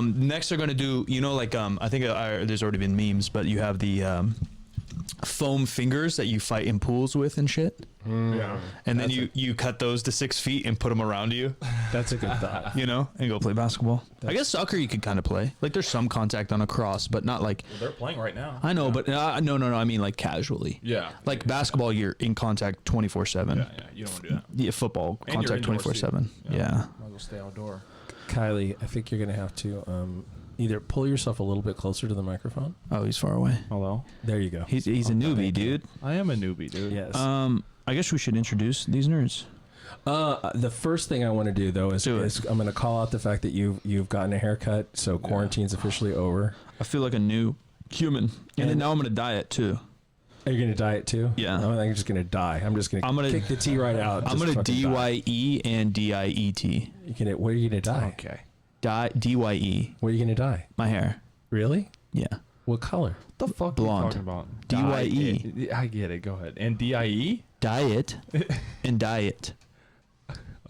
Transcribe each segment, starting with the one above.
Next they're going to do, I think there's already been memes, but you have the foam fingers that you fight in pools with and shit. Yeah. And then you cut those to 6 feet and put them around you. That's a good thought. And go play basketball. I guess soccer you could kind of play. Like there's some contact on a cross, but not like. Well, they're playing right now. I know, but no. I mean like casually. Yeah. Like basketball, you're in contact 24/7. Yeah. You don't want to do that. Yeah, football And contact 24/7. Yeah. Might as well stay outdoor. Kylie, I think you're going to have to either pull yourself a little bit closer to the microphone. Oh, he's far away. Hello. There you go. He's a newbie, dude. I am a newbie, dude. Yes. I guess we should introduce these nerds. The first thing I want to do though is I'm going to call out the fact that you've gotten a haircut, so quarantine's officially over. I feel like a new human, and then now I'm going to diet too. Are you going to diet too? Yeah. I think I'm just going to die. I'm just going to kick the T right out. I'm going to DYE and DIET. Where are you going to die? Okay. DYE. Where are you going to die? My hair. Really? Yeah. What color? The fuck Blonde. are you talking about? DYE. I get it. Go ahead. And DIE? Diet and diet.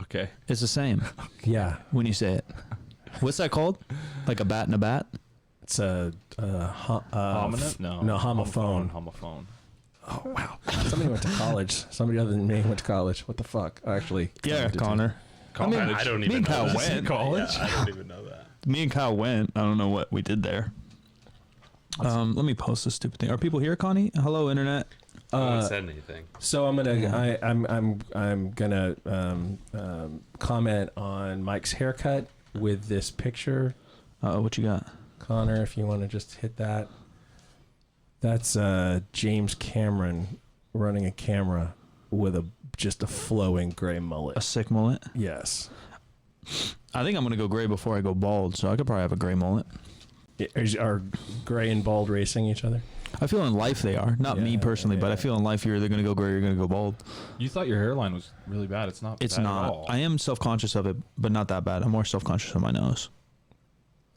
Okay. It's the same Yeah. when you say it. What's that called? Like a bat and a bat? It's a Hominid? No, homophone. Homophone. Oh wow! Somebody went to college. Somebody other than me went to college. What the fuck? Actually, Yeah, Connor. I don't even me and know Kyle that. went. College? Yeah, I don't even know that. Me and Kyle went. I don't know what we did there. Let me post this stupid thing. Are people here, Connie? Hello, internet. No one said anything. So I'm gonna comment on Mike's haircut with this picture. What you got? Connor, if you want to just hit that. That's James Cameron running a camera with just a flowing gray mullet. A sick mullet? Yes. I think I'm going to go gray before I go bald, so I could probably have a gray mullet. Are gray and bald racing each other? I feel in life they are. Not me personally, but I feel in life you're either going to go gray or you're going to go bald. You thought your hairline was really bad. It's not It's bad not. at all. I am self-conscious of it, but not that bad. I'm more self-conscious of my nose.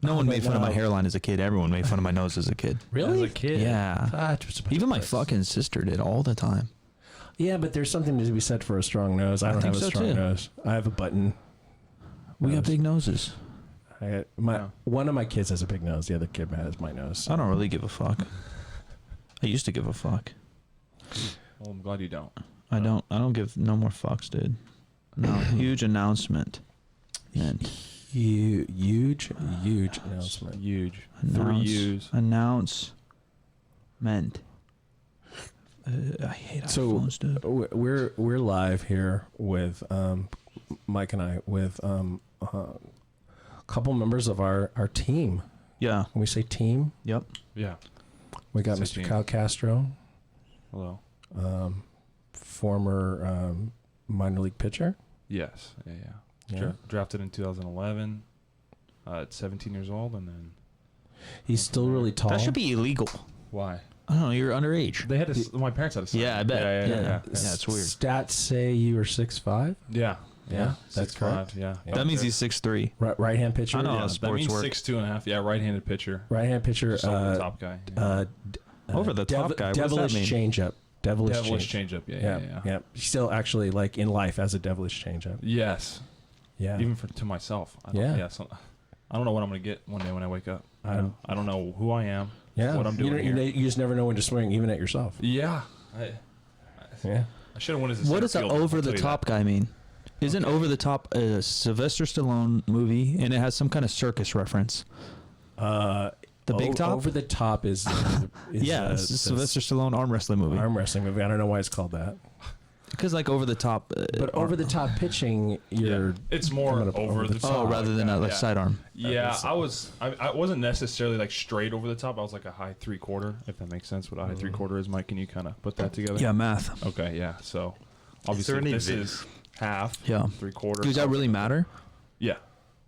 No one made fun of my hairline as a kid. Everyone made fun of my nose as a kid. Really? As a kid? Yeah. Even my fucking sister did all the time. Yeah, but there's something to be said for a strong nose. I don't have a strong nose. I have a button. We got big noses. One of my kids has a big nose. The other kid has my nose. I don't really give a fuck. I used to give a fuck. Well, I'm glad you don't. I don't give no more fucks, dude. No, huge announcement. Man. Huge announcement. Huge. 3 U's. Announcement. I hate iPhones, dude. We're live here with Mike and I with a couple members of our team. Yeah. When we say team, Yep. Yeah. we got Say Mr. team. Kyle Castro, Hello. former minor league pitcher. Yes. Yeah. Yeah. Drafted in 2011 at 17 years old, and then He's still really tall. That should be illegal. why? I don't know. You're underage. They had my parents had a son. Yeah, I bet. Yeah. It's weird. Stats say you were 6'5". Yeah. That's 6'5", correct. Yeah. That means he's 6'3". Right hand pitcher. I know. Yeah, how that sports means work. 6'2.5". Yeah, right-handed pitcher. Right hand pitcher. Just over the top guy. Yeah. Over the top guy. What does that Devilish mean? changeup. Devilish changeup. Yeah. Still actually like in life as a devilish changeup. Yes. Yeah. Even to myself. I don't know what I'm gonna get one day when I wake up. I don't know who I am. Yeah. What I'm doing here. You just never know when to swing, even at yourself. Yeah. Yeah. I should have won as a What does center the fielder, over I'll the tell you top guy mean? Isn't Over the Top a Sylvester Stallone movie, and it has some kind of circus reference? The Big Top? Over the Top is yeah, it's a Sylvester Stallone arm wrestling movie. Arm wrestling movie. I don't know why it's called that. Because like Over the Top. But over the top pitching, you're it's more over the top. Oh, rather than like sidearm. Yeah, I wasn't necessarily like straight over the top. I was like a high 3/4, if that makes sense. What a high 3/4 is, Mike? Can you kind of put that together? Yeah, math. Okay, yeah. So obviously this is half. Yeah. 3/4. Does that really matter? Yeah.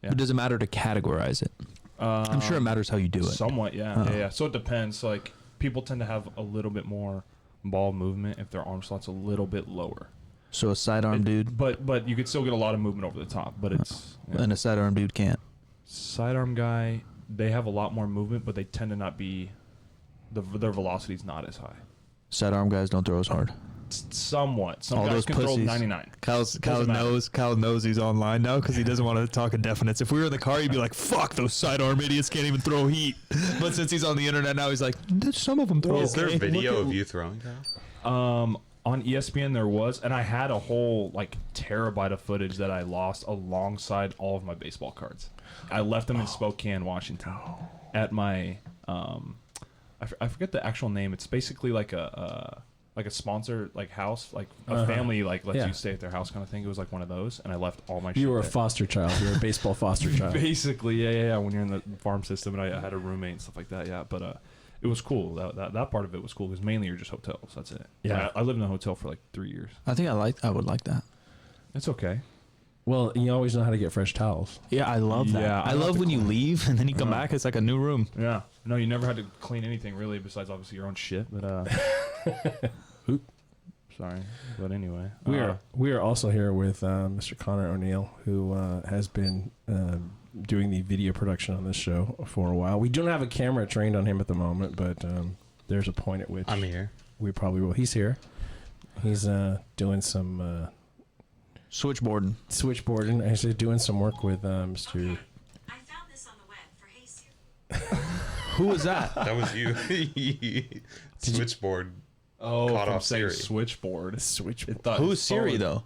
But does it matter to categorize it? I'm sure it matters how you do it. Somewhat, yeah. Yeah. So it depends. Like people tend to have a little bit more ball movement if their arm slot's a little bit lower. So a sidearm dude, but you could still get a lot of movement over the top. But it's and a sidearm dude can't. Sidearm guy, they have a lot more movement, but they tend to not be their velocity's not as high. Sidearm guys don't throw as hard. somewhat. Some All guys those control pussies. 99. Kyle knows he's online now because he doesn't want to talk indefinites. If we were in the car, he'd be like, "Fuck, those sidearm idiots can't even throw heat." But since he's on the internet now, he's like, "Some of them throw." Is there a okay." video of you throwing, Kyle? On ESPN there was, and I had a whole like terabyte of footage that I lost alongside all of my baseball cards. I left them in Spokane, Washington, at my I forget the actual name. It's basically like a sponsor like house, like a family like lets you stay at their house kind of thing. It was like one of those, and I left all my. You shit were a there. foster child. You were a baseball foster child. Basically, yeah. When you're in the farm system, and I had a roommate and stuff like that, yeah. But it was cool. That part of it was cool because mainly you're just hotels. That's it. Yeah. I lived in a hotel for like 3 years. I think I would like that. It's okay. Well, you always know how to get fresh towels. Yeah, I love that. Yeah, I I don't love have to when you clean. leave and then you come back. It's like a new room. Yeah. No, you never had to clean anything really, besides obviously your own shit. But sorry. But anyway, We are also here with Mr. Connor O'Neill, who has been doing the video production on this show for a while. We don't have a camera trained on him at the moment, but there's a point at which I'm here. we probably will. He's here. He's doing some Switchboarding. switchboarding. He's doing some work with Mr. I found this on the web for Hey Siri. Who was that? That was you. Switchboard. caught Caught from off saying Siri. switchboard. Switchboard. It thought Who's his Siri phone- though?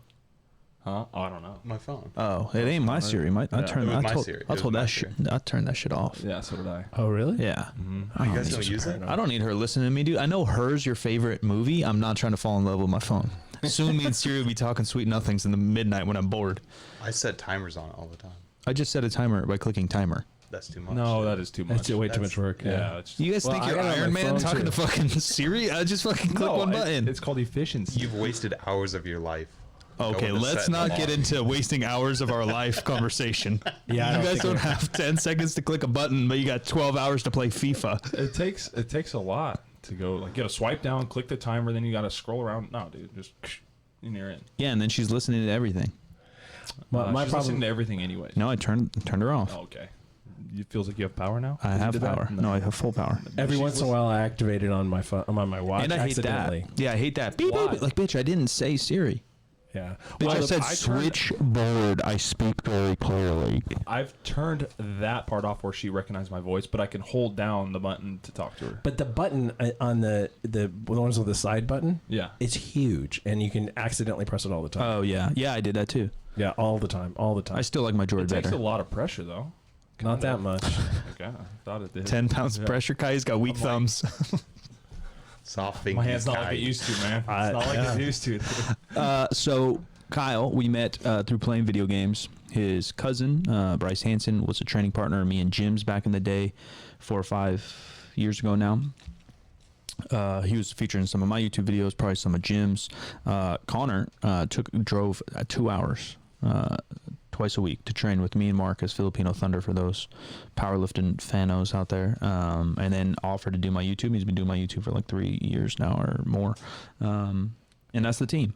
Huh? Oh, I don't know. My phone. Oh, it ain't my Siri. I It was my Siri. It I was told my that Siri. shit. I turned that shit off. Yeah, so did I. Oh, really? Yeah. You guys don't use it? I don't need her listening to me, dude. I know her's your favorite movie. I'm not trying to fall in love with my phone. Soon me and Siri will be talking sweet nothings in the midnight when I'm bored. I set timers on it all the time. I just set a timer by clicking timer. That's too much. No, that is too much. That's way too much work. Yeah. It's You guys Well, think I you're got it on Iron my Man phone, talking too. to fucking Siri? I just fucking click one button. It's called efficiency. You've wasted hours of your life. Okay, going to let's set not an get alarm. into wasting hours of our life conversation. Yeah, I you don't guys think don't we- have 10 seconds to click a button, but you got 12 hours to play FIFA. It takes a lot to go. Like, you got to swipe down, click the timer, then you got to scroll around. No, dude, just and you're in. Yeah, and then she's listening to everything. My She's problem. listening to everything anyways. No, I turned her off. Oh, okay. It feels like you have power now. I You have did that? power. No, I have full power. Every She's once in a while, I activate it on my phone. I'm on my watch. And I hate that. accidentally. Yeah, I hate that. Beep, Why? beep. Like, bitch, I didn't say Siri. Yeah. Bitch, I Well, said I turned- switchboard. I speak very clearly. I've turned that part off where she recognized my voice, but I can hold down the button to talk to her. But the button on the ones with the side button, Yeah. it's huge, and you can accidentally press it all the time. Oh, yeah. Yeah, I did that too. Yeah, all the time, all the time. I still like my It Jordan takes better. a lot of pressure, though. Not that much. Okay, I thought it did. 10 pounds of pressure. Kai's got weak I'm like- thumbs. Soft fingers. My hand's not like guy. it used to, man. It's not like it used to. So Kyle, we met through playing video games. His cousin, Bryce Hansen, was a training partner of me and Jim's back in the day, 4 or 5 years ago now. He was featured in some of my YouTube videos, probably some of Jim's. Connor drove 2 hours twice a week to train with me and Mark as Filipino Thunder for those powerlifting fanos out there, and then offered to do my YouTube. He's been doing my YouTube for like 3 years now or more, and that's the team.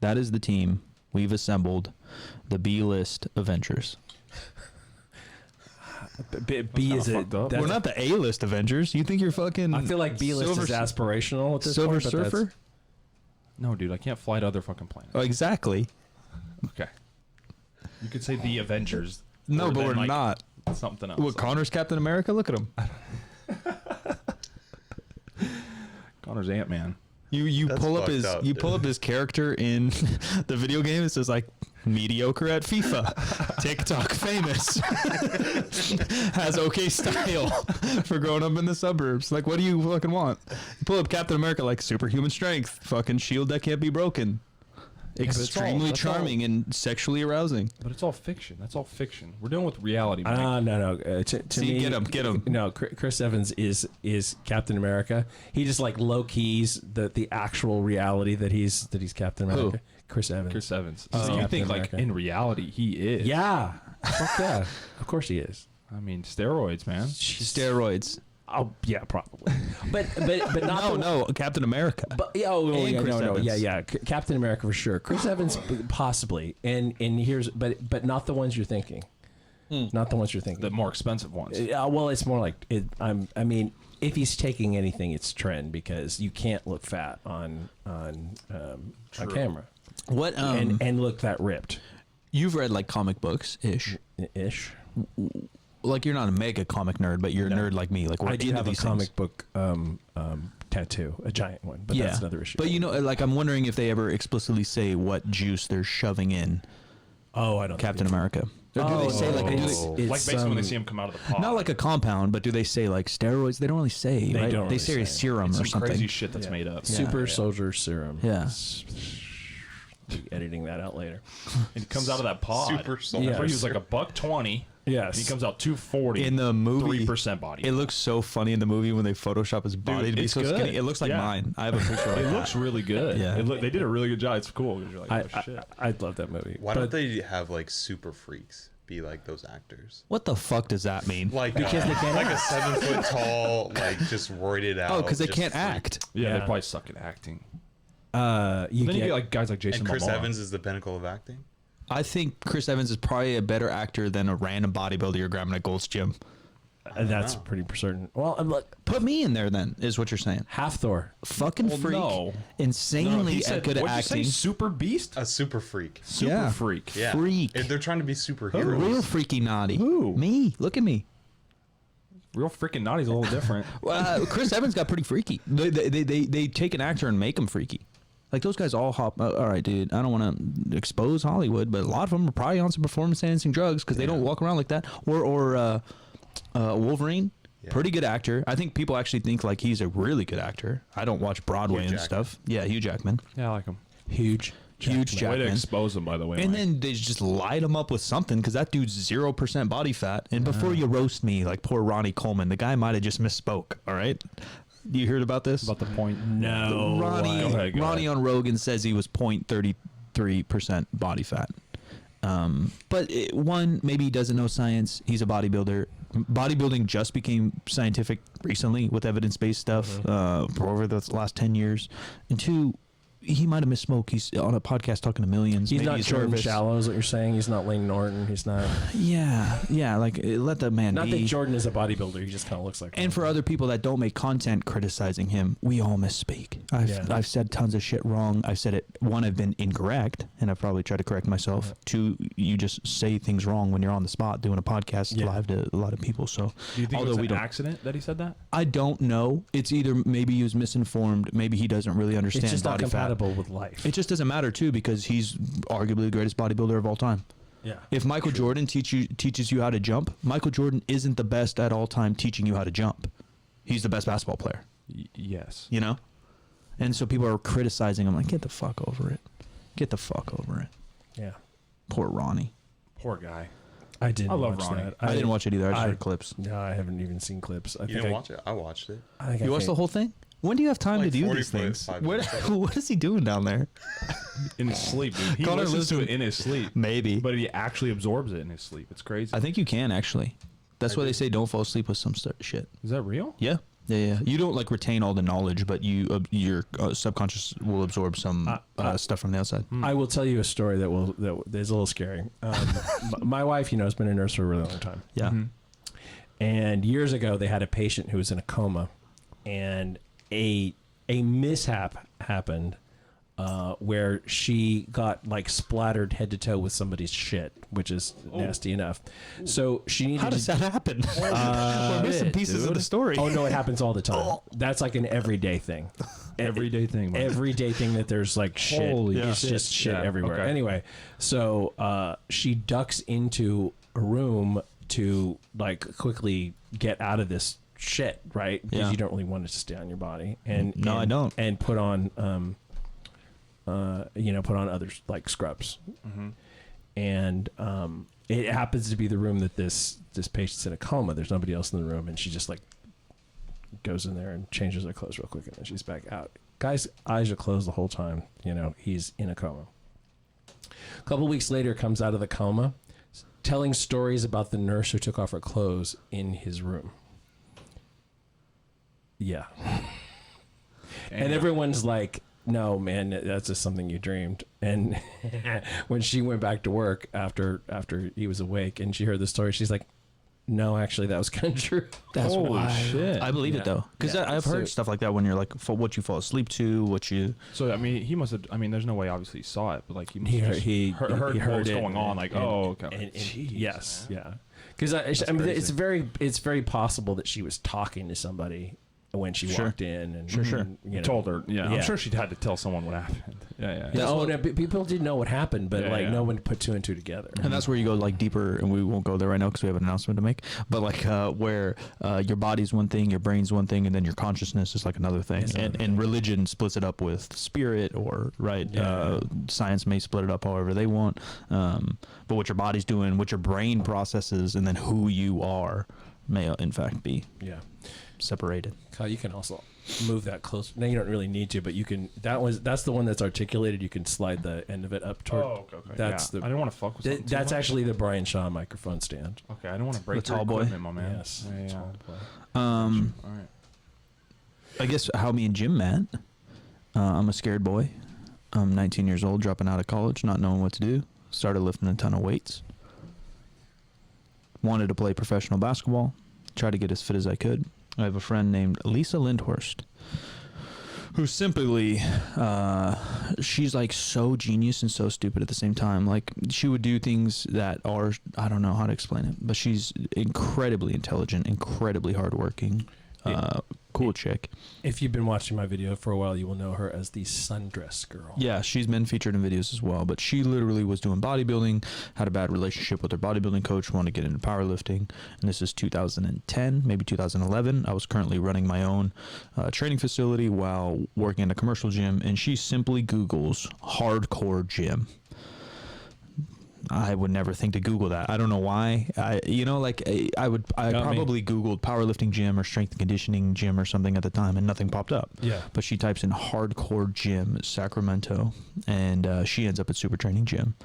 That is the team we've assembled, the B-list Avengers. B is kinda it? fucked up. We're not the A-list Avengers. You think you're fucking? I feel like B list is Silver- aspirational at this Silver point. but that's- Surfer. No, dude, I can't fly to other fucking planets. Oh, exactly. Okay. You could say the Avengers. No, or but then, we're like, not. Something else. What? Connor's Captain America. Look at him. Connor's Ant-Man. You That's pull up fucked his up, you dude. pull up his character in the video game. It says like mediocre at FIFA, TikTok famous, has okay style for growing up in the suburbs. Like, what do you fucking want? You pull up Captain America, like superhuman strength, fucking shield that can't be broken, but it's all- extremely that's all- charming and sexually arousing. But it's all fiction. That's all fiction. We're dealing with reality, man. No. To See, me, get him. No, Chris Evans is Captain America. He just like low keys the actual reality that he's Captain America. Chris Evans. Chris Evans. He's So you Captain think America. like in reality he is? Yeah. Fuck yeah. Of course he is. I mean steroids, man. Steroids. Oh yeah, probably. But not No, Captain America. But yeah, And yeah, Chris no, Evans. yeah. Captain America for sure. Chris Evans possibly, and here's but not the ones you're thinking. Not the ones you're thinking. The more expensive ones. Well, it's more like I mean, if he's taking anything, it's trend because you can't look fat on a camera. What and look that ripped you've read like comic books ish. Like you're not a mega comic nerd, but you're a nerd like me. Like we're I do into have a these comic things. book tattoo, a giant one, but that's another issue. But you know, like I'm wondering if they ever explicitly say what juice they're shoving in oh, I don't Captain America. Or do they say like it's, Basically when they see him come out of the pod. not like a compound, but do they say like steroids? They don't really say. They right? don't They really say a say. serum It's or some something. crazy shit that's made up. super soldier serum. Yeah. Be editing that out later. And he comes out of that pod. Super soldier. That's where he was like $120. Yes. And he comes out 240. In the movie, 3% body. It looks so funny in the movie when they Photoshop his body to be it's so good. skinny. It looks like Yeah. mine. I have a picture like It that. looks really good. Yeah. They did a really good job. It's cool. 'Cause you're like, oh, shit. I love that movie. Why don't they have like super freaks be like those actors? What the fuck does that mean? Like Because they can't like a 7 foot tall, like just roided out. Oh, because they just can't freak. act. Yeah, they Yeah. probably suck at acting. You Then you get get like guys like Jason And Chris Momoa. Evans is the pinnacle of acting. I think Chris Evans is probably a better actor than a random bodybuilder you're grabbing at Gold's Gym. that's pretty certain. Well, I'm like Put me in there then, is what you're saying. half Thor. Fucking Well, freak. no. Insanely He said, good at what'd you acting. say? Super beast? A super freak. Super Yeah. freak. Yeah. Freak. And they're trying to be superheroes. Real freaky naughty. Who? Me. Look at me. Real freaking naughty's a little different. Chris Evans got pretty freaky. They take an actor and make him freaky. Like those guys all hop. All right, dude. I don't want to expose Hollywood, but a lot of them are probably on some performance-enhancing drugs because they don't walk around like that. Or Wolverine, pretty good actor. I think people actually think like he's a really good actor. I don't watch Broadway Hugh and Jackman. stuff. Yeah, Hugh Jackman, Yeah, I like him. huge Way to Jackman. expose him, by the way. And Mike. then they just light him up with something because that dude's 0% body fat. And before you roast me, like poor Ronnie Coleman, the guy might have just misspoke. All right, you heard about this? about the point. No. Ronnie, Go ahead, go Ronnie ahead. on Rogan says he was 0.33% body fat. But one, maybe he doesn't know science. He's a bodybuilder. Bodybuilding just became scientific recently with evidence-based stuff for over the last 10 years. And two, he might have misspoke. He's on a podcast talking to millions. He's Maybe not Jordan nervous. Shallow, is what you're saying. He's not Lane Norton. He's not. Yeah. Like let the man Not be. that Jordan is a bodybuilder. He just kind of looks like. And one. for other people that don't make content criticizing him, we all misspeak. I've said tons of shit wrong. I've said it. One, I've been incorrect, and I've probably tried to correct myself. Two, you just say things wrong when you're on the spot doing a podcast live to a lot of people. So, Do you think although it was we an don't, accident that he said that? I don't know. It's either maybe he was misinformed, maybe he doesn't really understand it's just not body fat. compatible with life. It just doesn't matter too because he's arguably the greatest bodybuilder of all time. Yeah. If Michael Jordan teaches you how to jump, Michael Jordan isn't the best at all time teaching you how to jump. He's the best basketball player, Yes. you know? And so people are criticizing him like, get the fuck over it. Get the fuck over it. Yeah. Poor Ronnie. Poor guy. I didn't I love watch Ronnie. that. I didn't watch it either. I just I- heard clips. No, I haven't even seen clips. I You think didn't watch it? I watched it. I think You I watched the can't- whole thing? When do you have time Like to do 40 these things? 5 What, minutes. what is he doing down there? In his sleep, dude. He Connor listens to listens- it in his sleep. Maybe. But he actually absorbs it in his sleep. It's crazy. I think you can actually. That's why they say don't fall asleep with some shit. Is that real? Yeah. Yeah. You don't like retain all the knowledge, but your subconscious will absorb some stuff from the outside. I will tell you a story that is a little scary. My wife, has been a nurse for a really long time. Yeah. And years ago, they had a patient who was in a coma, and a mishap happened where she got like splattered head to toe with somebody's shit, which is nasty enough. So she needed. How does that happen? We're missing pieces of the story. Oh no, it happens all the time. That's like an everyday thing. Everyday thing. Mike. Everyday thing that there's like shit. Holy It's shit. just shit Yeah, everywhere. okay. Anyway, so she ducks into a room to like quickly get out of this shit, right? Because Yeah. you don't really want it to stay on your body. And No, I don't. And put on put on other like scrubs. And it happens to be the room that this patient's in a coma. There's nobody else in the room, and she just like goes in there and changes her clothes real quick, and then she's back out. Guy's eyes are closed the whole time. He's in a coma. A couple weeks later, comes out of the coma, telling stories about the nurse who took off her clothes in his room. Yeah. And everyone's like, no, man, that's just something you dreamed. And when she went back to work after he was awake and she heard the story, she's like, no, actually, that was kind of true. That's Holy wild. shit. I believe it though, because Yeah. I've heard So- stuff like that when you're like, what you fall asleep to, what you. So I mean, he must have. I mean, there's no way obviously he saw it, but like he must He have heard, just he heard he what heard was it going on. Like, oh, okay. and Jeez, yes, man. yeah. Because I mean, crazy. it's very possible that she was talking to somebody when she Sure. walked in, and Sure. and, you know, Told her. Yeah, Yeah. I'm sure she'd had to tell someone what happened. Yeah. Yeah, oh, no, people did know what happened, but Yeah, like yeah. no one put two and two together. And that's where you go like deeper, and we won't go there right now because we have an announcement to make. But like where your body's one thing, your brain's one thing, and then your consciousness is like another thing. It's another And religion splits it up with spirit, or right. Yeah. Science may split it up however they want. But what your body's doing, what your brain processes, and then who you are may in fact be Yeah, separated. Kyle, you can also move that closer. No, you don't really need to, but you can. That's the one that's articulated. You can slide the end of it up toward. Oh, okay. That's yeah. the. I didn't want to fuck with something too That's much. actually the Brian Shaw microphone stand. Okay, I don't want to break The tall boy? equipment, my man. Yes. Yeah. Tall boy. All right. I guess how me and Jim met. I'm a scared boy. I'm 19 years old, dropping out of college, not knowing what to do. Started lifting a ton of weights. Wanted to play professional basketball. Tried to get as fit as I could. I have a friend named Lisa Lindhorst, who simply, she's like so genius and so stupid at the same time. Like she would do things that are, I don't know how to explain it, but she's incredibly intelligent, incredibly hardworking, cool chick. If you've been watching my video for a while, you will know her as the sundress girl. Yeah, she's been featured in videos as well, but she literally was doing bodybuilding, had a bad relationship with her bodybuilding coach, wanted to get into powerlifting, and this is 2010, maybe 2011. I was currently running my own training facility while working in a commercial gym, and she simply Googles hardcore gym. I would never think to Google that. I don't know why. I Got probably Googled powerlifting gym or strength and conditioning gym or something at the time, and nothing popped up. Yeah. But she types in hardcore gym Sacramento, and she ends up at Super Training Gym.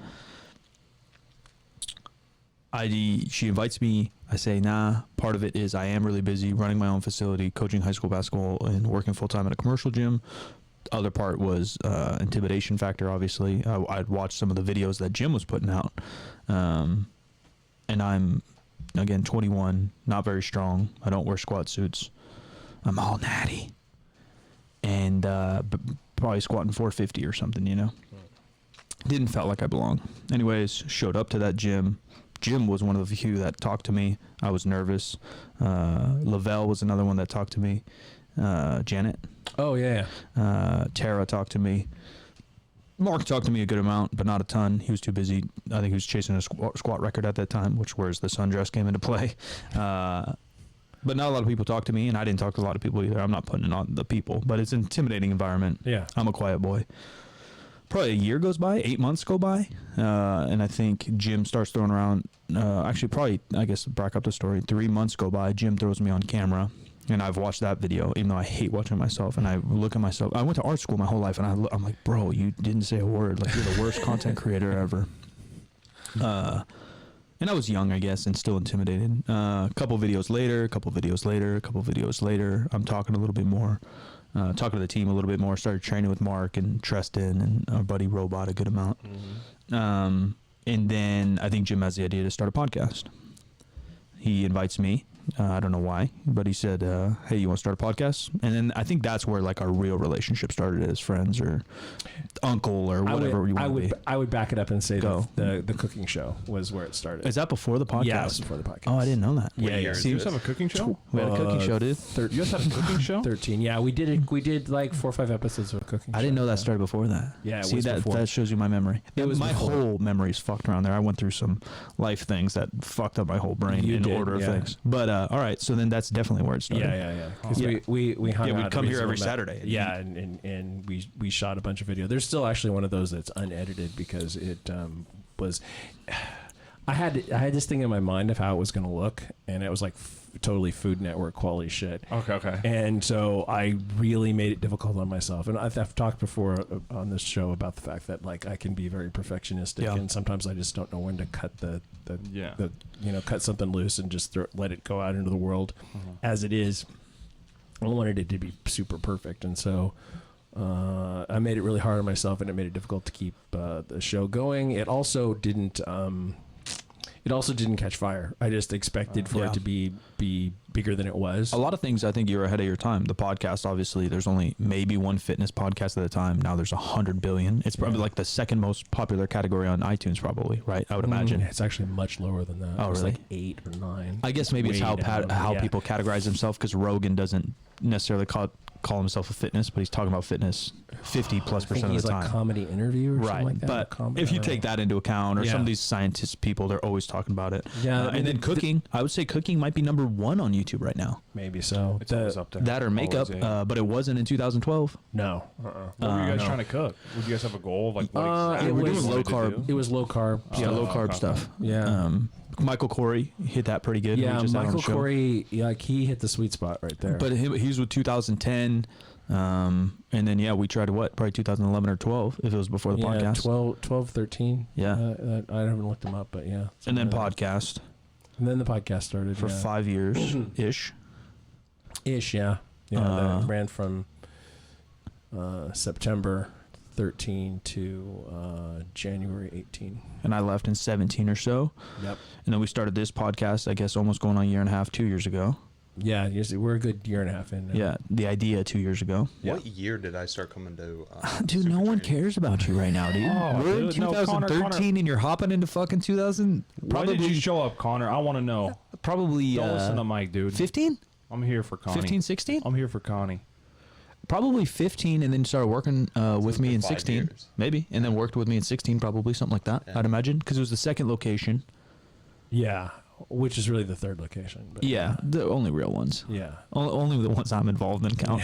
She invites me. I say, nah. Part of it is I am really busy running my own facility, coaching high school basketball, and working full time at a commercial gym. Other part was intimidation factor, obviously. I'd watched some of the videos that Jim was putting out. And I'm, again, 21, not very strong. I don't wear squat suits. I'm all natty. And probably squatting 450 or something, you know. Didn't felt like I belonged. Anyways, showed up to that gym. Jim was one of the few that talked to me. I was nervous. Lavelle was another one that talked to me. Janet. Oh yeah. Tara talked to me. Mark talked to me a good amount, but not a ton. He was too busy. I think he was chasing a squat record at that time, which where's the sundress came into play. But not a lot of people talked to me, and I didn't talk to a lot of people either. I'm not putting it on the people, but it's an intimidating environment. Yeah. I'm a quiet boy. Probably a year goes by, 8 months go by, and I think Jim starts throwing around. Actually, probably, I guess, back up the story. 3 months go by. Jim throws me on camera. And I've watched that video, even though I hate watching myself. And I look at myself. I went to art school my whole life, and I'm like, bro, you didn't say a word. Like, you're the worst content creator ever. And I was young, I guess, and still intimidated. A couple videos later, I'm talking a little bit more. Talking to the team a little bit more. Started training with Mark and Tristan and our buddy Robot a good amount. And then I think Jim has the idea to start a podcast. He invites me. I don't know why, but he said, hey, you want to start a podcast? And then I think that's where like our real relationship started as friends or uncle or whatever you want to be. I would back it up and say Go. the cooking show was where it started. Is that before the podcast? Yeah, it was before the podcast. Oh, I didn't know that. Yeah, yeah. So you guys have a cooking show? We had a cooking show, dude. You guys have a cooking show? 13. Yeah, we did We did like 4 or 5 episodes of a cooking show. I didn't know that started before that. Yeah, it See, was that before. that shows you my memory. It was my before. whole memory's fucked around there. I went through some life things that fucked up my whole brain You in did, order of yeah. things. But all right, so then that's definitely where it started. Yeah. Because Yeah. we hung Yeah, we'd out come here a every reasonable amount. Saturday. Yeah, and we shot a bunch of video. There's still actually one of those that's unedited because it was. I had this thing in my mind of how it was going to look, and it was like totally Food Network quality shit. Okay. And so I really made it difficult on myself. And I've talked before on this show about the fact that like I can be very perfectionistic, Yeah. and sometimes I just don't know when to cut Yeah. cut something loose and just let it go out into the world as it is. I wanted it to be super perfect, and so I made it really hard on myself, and it made it difficult to keep the show going. It also didn't catch fire. I just expected for it to be bigger than it was. A lot of things, I think you're ahead of your time. The podcast, obviously, there's only maybe one fitness podcast at a time. Now there's 100 billion. It's probably like the second most popular category on iTunes, probably, right? I would imagine. It's actually much lower than that. Oh, It's really? like 8 or 9. I guess maybe it's how people categorize themselves, because Rogan doesn't necessarily call himself a fitness, but he's talking about fitness 50+% of he's the time. like comedy interview or Right, something like that. but Comedy, if you I don't take know. that into account, or some Yeah. of these scientist people, they're always talking about it. Yeah, and then cooking, I would say cooking might be number 1 on YouTube right now. Maybe so. It's always up there. That or makeup, Always, yeah. but it wasn't in 2012. No. What were you guys trying to cook? Would you guys have a goal of like what exactly it you was wanted low to carb. do? It was low carb. Yeah, low carb okay. stuff. Yeah. Michael Corey hit that pretty good. Yeah, We just had on the Michael show. Corey, like he hit the sweet spot right there. But he's with 2010, and then we tried probably 2011 or 12 if it was before the podcast. 12, 13. Yeah. I haven't looked them up, but yeah. And then something like that. podcast And then the podcast started for 5 years ish. ish. Yeah. That ran from September 13 to January 18. And I left in 17 or so. Yep. And then we started this podcast, I guess, almost going on a year and a half, 2 years ago. Yeah, we're a good year and a half in now. Yeah, the idea 2 years ago. What year did I start coming to? Dude, no one cares about you right now, dude. Oh, We're in dude, no, 2013 Connor. and you're hopping into fucking 2000. When did you show up, Connor? I want to know. Probably Don't listen to Mike, dude. 15? I'm here for Connie. 15, 16? I'm here for Connie. Probably 15, and then started working with me in 5 16, years. maybe, and then worked with me in 16, probably something like that. Yeah. I'd imagine, because it was the second location. Yeah, which is really the third location. But Yeah, the only real ones. Yeah. Only the ones I'm involved in count.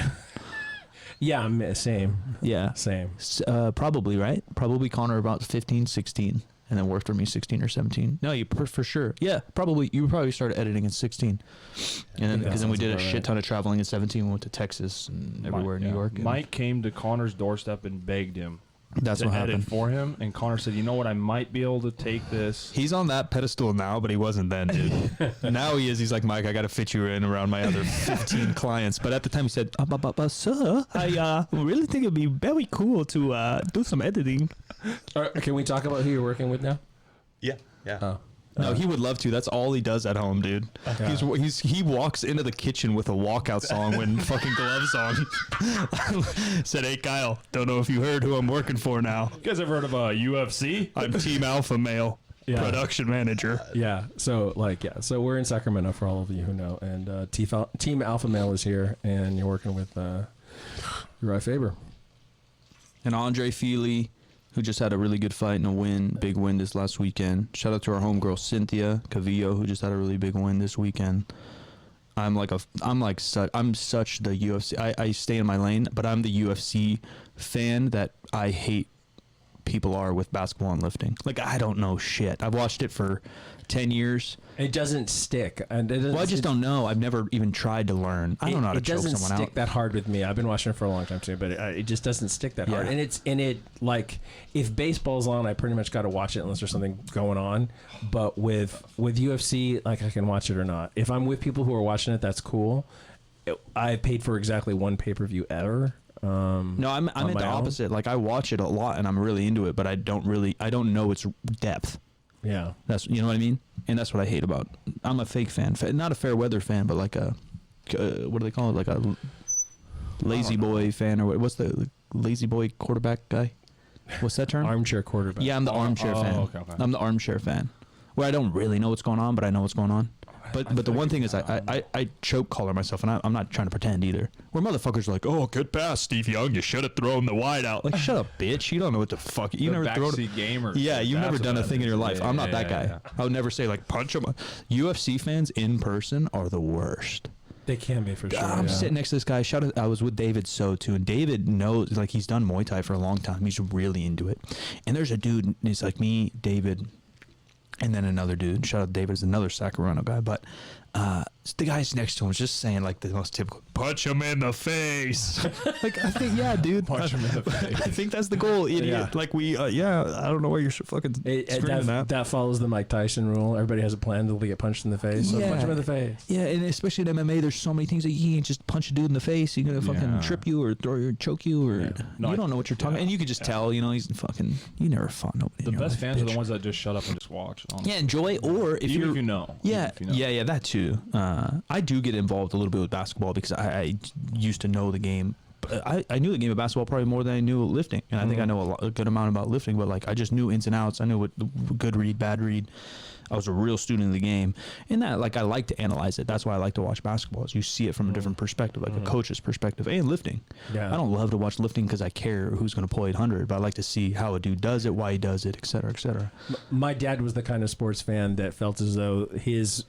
Yeah, same. Yeah. Same. Probably, right? Probably Connor about 15, 16, and then worked for me 16 or 17. No, you for sure. Yeah, probably. You probably started editing in 16, and then because then we sounds did a about shit right. ton of traveling in 17. We went to Texas and everywhere in New York. and Mike came to Connor's doorstep and begged him That's to what edit happened. for him, and Connor said, "You know what? I might be able to take this." He's on that pedestal now, but he wasn't then, dude. Now he is. He's like, Mike, I got to fit you in around my other 15 clients. But at the time, he said, sir, I really think it'd be very cool to do some editing. Can we talk about who you're working with now? Yeah, yeah. Oh. No, he would love to. That's all he does at home, dude. He walks into the kitchen with a walkout song when fucking gloves on. Said, hey, Kyle, don't know if you heard who I'm working for now. You guys ever heard of UFC? I'm Team Alpha Male, production manager. Yeah. So we're in Sacramento for all of you who know, and Team Alpha Male is here, and you're working with Uriah Faber. And Andre Feely, who just had a really good fight and a win, big win this last weekend. Shout out to our homegirl Cynthia Cavillo, who just had a really big win this weekend. I'm such the UFC. I stay in my lane, but I'm the UFC fan that I hate people are with basketball and lifting. Like, I don't know shit. I've watched it for 10 years. It doesn't stick, and I just don't know. I've never even tried to learn. I don't know how to choke someone It doesn't stick out. that hard with me. I've been watching it for a long time too, but it just doesn't stick that hard. Yeah. And it like if baseball's on, I pretty much got to watch it unless there's something going on. But with UFC, like I can watch it or not. If I'm with people who are watching it, that's cool. I paid for exactly one pay-per-view ever. No, I'm at the opposite. Like, I watch it a lot and I'm really into it, but I don't know its depth. Yeah. That's, you know what I mean? And that's what I hate about. I'm a fake fan, not a fair weather fan, but like a what do they call it? Like a lazy boy fan, or what's the lazy boy quarterback guy? What's that term? Armchair quarterback. Yeah, I'm the armchair fan. Okay. I'm the armchair fan, where I don't really know what's going on, but I know what's going on. But the one thing is, I choke collar myself, and I'm not trying to pretend either. Where motherfuckers are like, oh, good pass, Steve Young, you should have thrown the wide out. Like, shut up, bitch. You don't know what the fuck. You never thrown. gamers. Yeah, you've never done a thing in your life. I'm not that guy. Yeah. I would never say like punch him. UFC fans in person are the worst. They can be for sure. I'm sitting next to this guy. I was with David So too, and David knows, like, he's done Muay Thai for a long time. He's really into it. And there's a dude. And he's like me, David, and then another dude. Shout out to David, is another Sacramento guy. But the guys next to him was just saying like the most typical, punch him in the face. Like, I think, yeah, dude. Punch him in the face. I think that's the goal, idiot. Yeah. Like I don't know why you're fucking screaming that. That follows the Mike Tyson rule. Everybody has a plan to get punched in the face. So Yeah. punch him in the face. Yeah, and especially in MMA, there's so many things that you can't just punch a dude in the face. You're gonna fucking Yeah. trip you or throw you or choke you or No, you don't know what you're talking. yeah. And you could just tell, he's fucking. You never fought nobody. The in your best life, fans are bitch. the ones that just shut up and just watch. Honestly. Yeah, enjoy. Or if Even you're, if you know. yeah, Even if you know. yeah, that too. I do get involved a little bit with basketball because I used to know the game. I knew the game of basketball probably more than I knew lifting, and I think I know a good amount about lifting. But like, I just knew ins and outs. I knew what good read, bad read. I was a real student of the game, and that like I like to analyze it. That's why I like to watch basketball. Is you see it from a different perspective, like a coach's perspective, and lifting. Yeah. I don't love to watch lifting because I care who's going to pull 800, but I like to see how a dude does it, why he does it, et cetera, et cetera. My dad was the kind of sports fan that felt as though his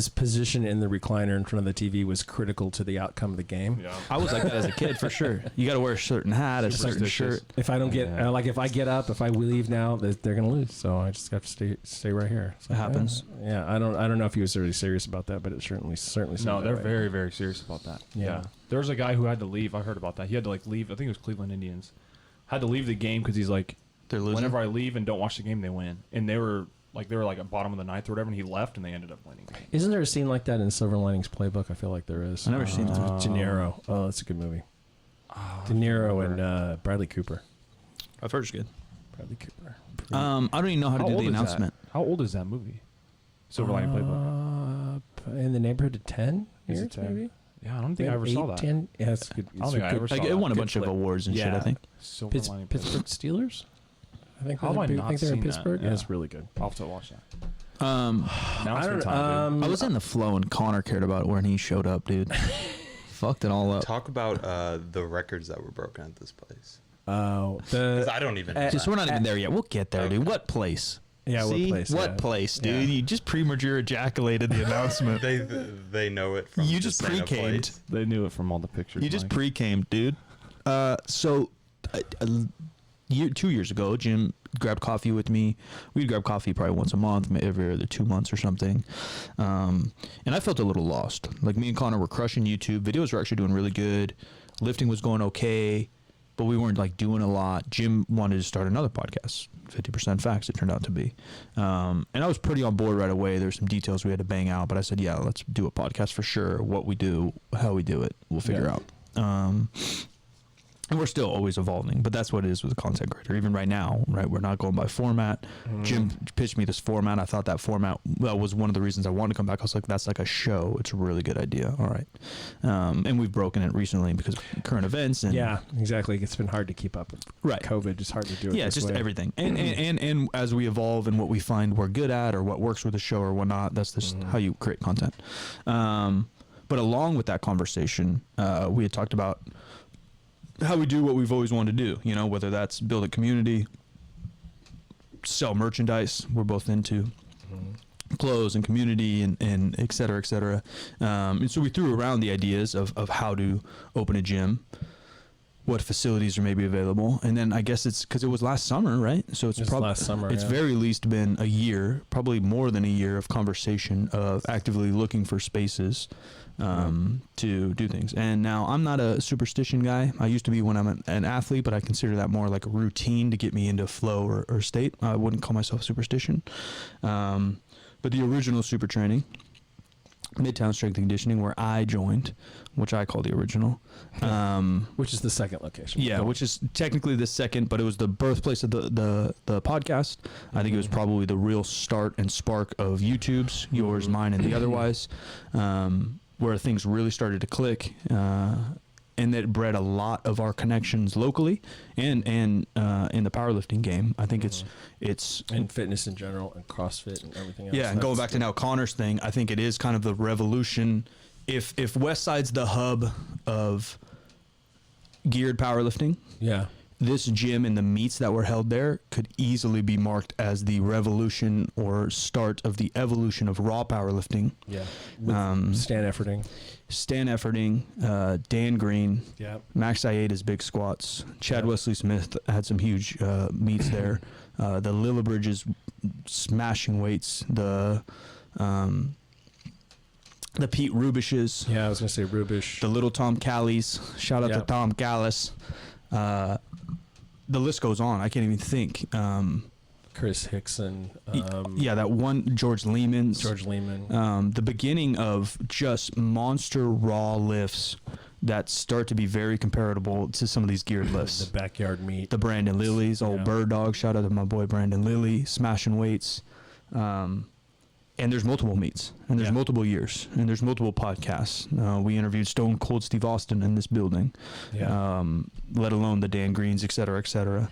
position in the recliner in front of the TV was critical to the outcome of the game. Yeah. I was like that as a kid for sure. You got to wear a certain hat, a certain Superstitious. shirt. If I don't get Yeah. if I get up, if I leave now, they're gonna lose. So I just have to stay right here. So, It happens. Yeah, I don't know if he was really serious about that, but it certainly. No, seemed they're that way. very, very serious about that. Yeah. There was a guy who had to leave. I heard about that. He had to like leave. I think it was Cleveland Indians. Had to leave the game because he's like, They're losing. whenever I leave and don't watch the game, they win. And they were like at bottom of the ninth or whatever, and he left, and they ended up winning. Isn't there a scene like that in Silver Linings Playbook? I feel like there is. I never seen it. De Niro. Oh, that's a good movie. De Niro and Bradley Cooper. I've heard it's good. Bradley Cooper. I don't even know how to do the announcement. How old is that movie? Silver Lining Playbook. In the neighborhood of 10 Is years, it 10? maybe. Yeah, I don't think I ever saw that. 10? Yeah, it's good. I don't think I ever saw Like, it that. won a Good bunch of flick. awards and shit, I Yeah. think. Silver Lining Playbook. Pittsburgh Steelers. I think. How have I they're- not think they're in seen that? Pittsburgh. Yeah, Yeah. it's really good. I'll have to watch that. I Announcement don't. time, dude. I was in the flow and Connor cared about it when he showed up, dude. Fucked it all up. Talk about the records that were broken at this place. Oh, 'Cause I don't even. Just we're not even there yet. We'll get there, dude. Okay. What place? Yeah, what See? place, What yeah. place, dude? Yeah. You just premature ejaculated the announcement. They know it from. You just saying a pre-camed. place. They knew it from all the pictures. You just Mike. pre-came, dude. So, 2 years ago, Jim grabbed coffee with me. We'd grab coffee probably once a month, maybe every other 2 months or something. And I felt a little lost. Like, me and Connor were crushing YouTube. Videos were actually doing really good. Lifting was going okay, but we weren't like doing a lot. Jim wanted to start another podcast, 50% Facts, it turned out to be. And I was pretty on board right away. There's some details we had to bang out, but I said, yeah, let's do a podcast for sure. What we do, how we do it, we'll figure Yeah. out. And we're still always evolving, but that's what it is with a content creator. Even right now, right? We're not going by format. Jim pitched me this format. I thought that format was one of the reasons I wanted to come back. I was like, that's like a show. It's a really good idea. All right. And we've broken it recently because of current events. And yeah, exactly. It's been hard to keep up with Right. COVID. It's hard to do it. yeah, this it's just way. everything. And as we evolve and what we find we're good at or what works with the show or whatnot, that's just how you create content. But along with that conversation, we had talked about how we do what we've always wanted to do, whether that's build a community, sell merchandise we're both into, clothes and community and et cetera, et cetera. And so we threw around the ideas of how to open a gym, what facilities are maybe available. And then I guess it's because it was last summer, right? So it's Just probably last summer, it's yeah. very least been a year, probably more than a year of conversation of actively looking for spaces to do things. And now I'm not a superstition guy. I used to be when I'm an athlete, but I consider that more like a routine to get me into flow or state. I wouldn't call myself superstition. But the original super training, Midtown Strength and Conditioning, where I joined, which I call the original. Which is the second location. Yeah, which is technically the second, but it was the birthplace of the podcast. I think it was probably the real start and spark of YouTube's, yours, mine, and the otherwise, where things really started to click, and that bred a lot of our connections locally and in the powerlifting game. I think it's and fitness in general and CrossFit and everything else. yeah, and going back to now Connor's thing, I think it is kind of the revolution. If Westside's the hub of geared powerlifting, yeah, this gym and the meets that were held there could easily be marked as the revolution or start of the evolution of raw powerlifting. yeah, with Stan Efforting. Stan Efforting, Dan Green, Yeah, Max Iada's big squats. Chad Wesley Smith had some huge meets there. The Lillibridge's smashing weights. The the Pete Rubishes, Yeah, I was gonna say Rubish. the little Tom Callies. Shout out to Yep. Tom Callis. The list goes on. I can't even think. Chris Hickson. Yeah, that one George Lehman's. George Lehman. The beginning of just monster raw lifts that start to be very comparable to some of these geared lifts. The backyard meat. The Brandon Lillies, old Yeah. Bird Dog. Shout out to my boy Brandon Lilly, smashing weights. And there's multiple meets, and there's Yeah. multiple years, and there's multiple podcasts. We interviewed Stone Cold Steve Austin in this building, Yeah. let alone the Dan Greens, et cetera, et cetera.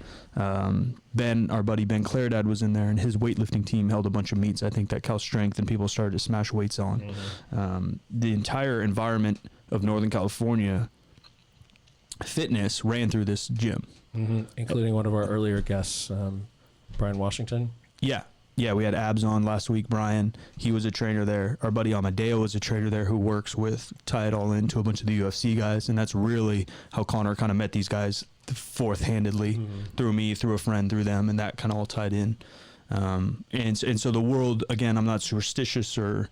Ben, our buddy Ben Claridad was in there, and his weightlifting team held a bunch of meets. I think that Cal Strength and people started to smash weights on. The entire environment of Northern California fitness ran through this gym. Including one of our earlier guests, Brian Washington. Yeah, we had Abs on last week, Brian. He was a trainer there. Our buddy Amadeo was a trainer there who works with, tie it all into a bunch of the UFC guys. And that's really how Connor kind of met these guys fourth-handedly, through me, through a friend, through them, and that kind of all tied in. And so the world, again, I'm not superstitious or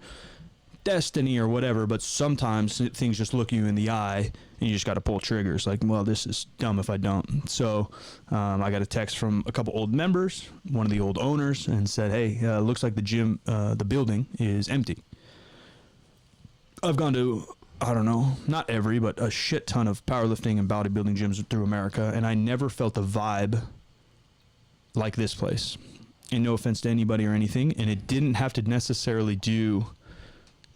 destiny or whatever, but sometimes things just look you in the eye and you just got to pull triggers like, well, this is dumb if I don't. So I got a text from a couple old members, one of the old owners, and said, hey, looks like the gym, the building is empty. I've gone to, I don't know, not every, but a shit ton of powerlifting and bodybuilding gyms through America, and I never felt the vibe like this place. And no offense to anybody or anything, and it didn't have to necessarily do...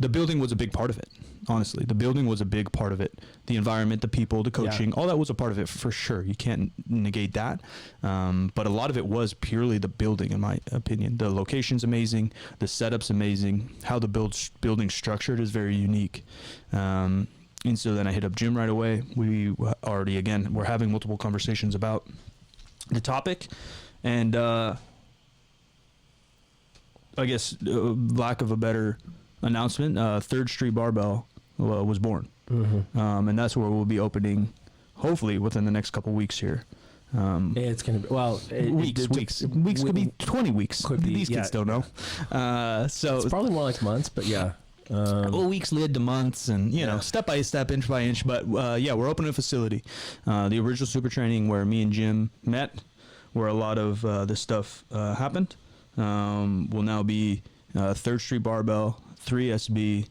The building was a big part of it, honestly. The building was a big part of it. The environment, the people, the coaching, all that was a part of it for sure. You can't negate that. But a lot of it was purely the building, in my opinion. The location's amazing. The setup's amazing. How the building's structured is very unique. And so then I hit up Jim right away. We already, again, we're having multiple conversations about the topic. And I guess lack of a better... announcement, Third Street Barbell was born. And that's where we'll be opening, hopefully, within the next couple weeks here. It's going to be, well... Weeks could be 20 weeks. Could be, These kids don't know. So it's probably more like months, but yeah. well, weeks led to months, and step by step, inch by inch. But yeah, we're opening a facility, the original super training where me and Jim met, where a lot of this stuff happened. Will now be Third Street Barbell, 3SB.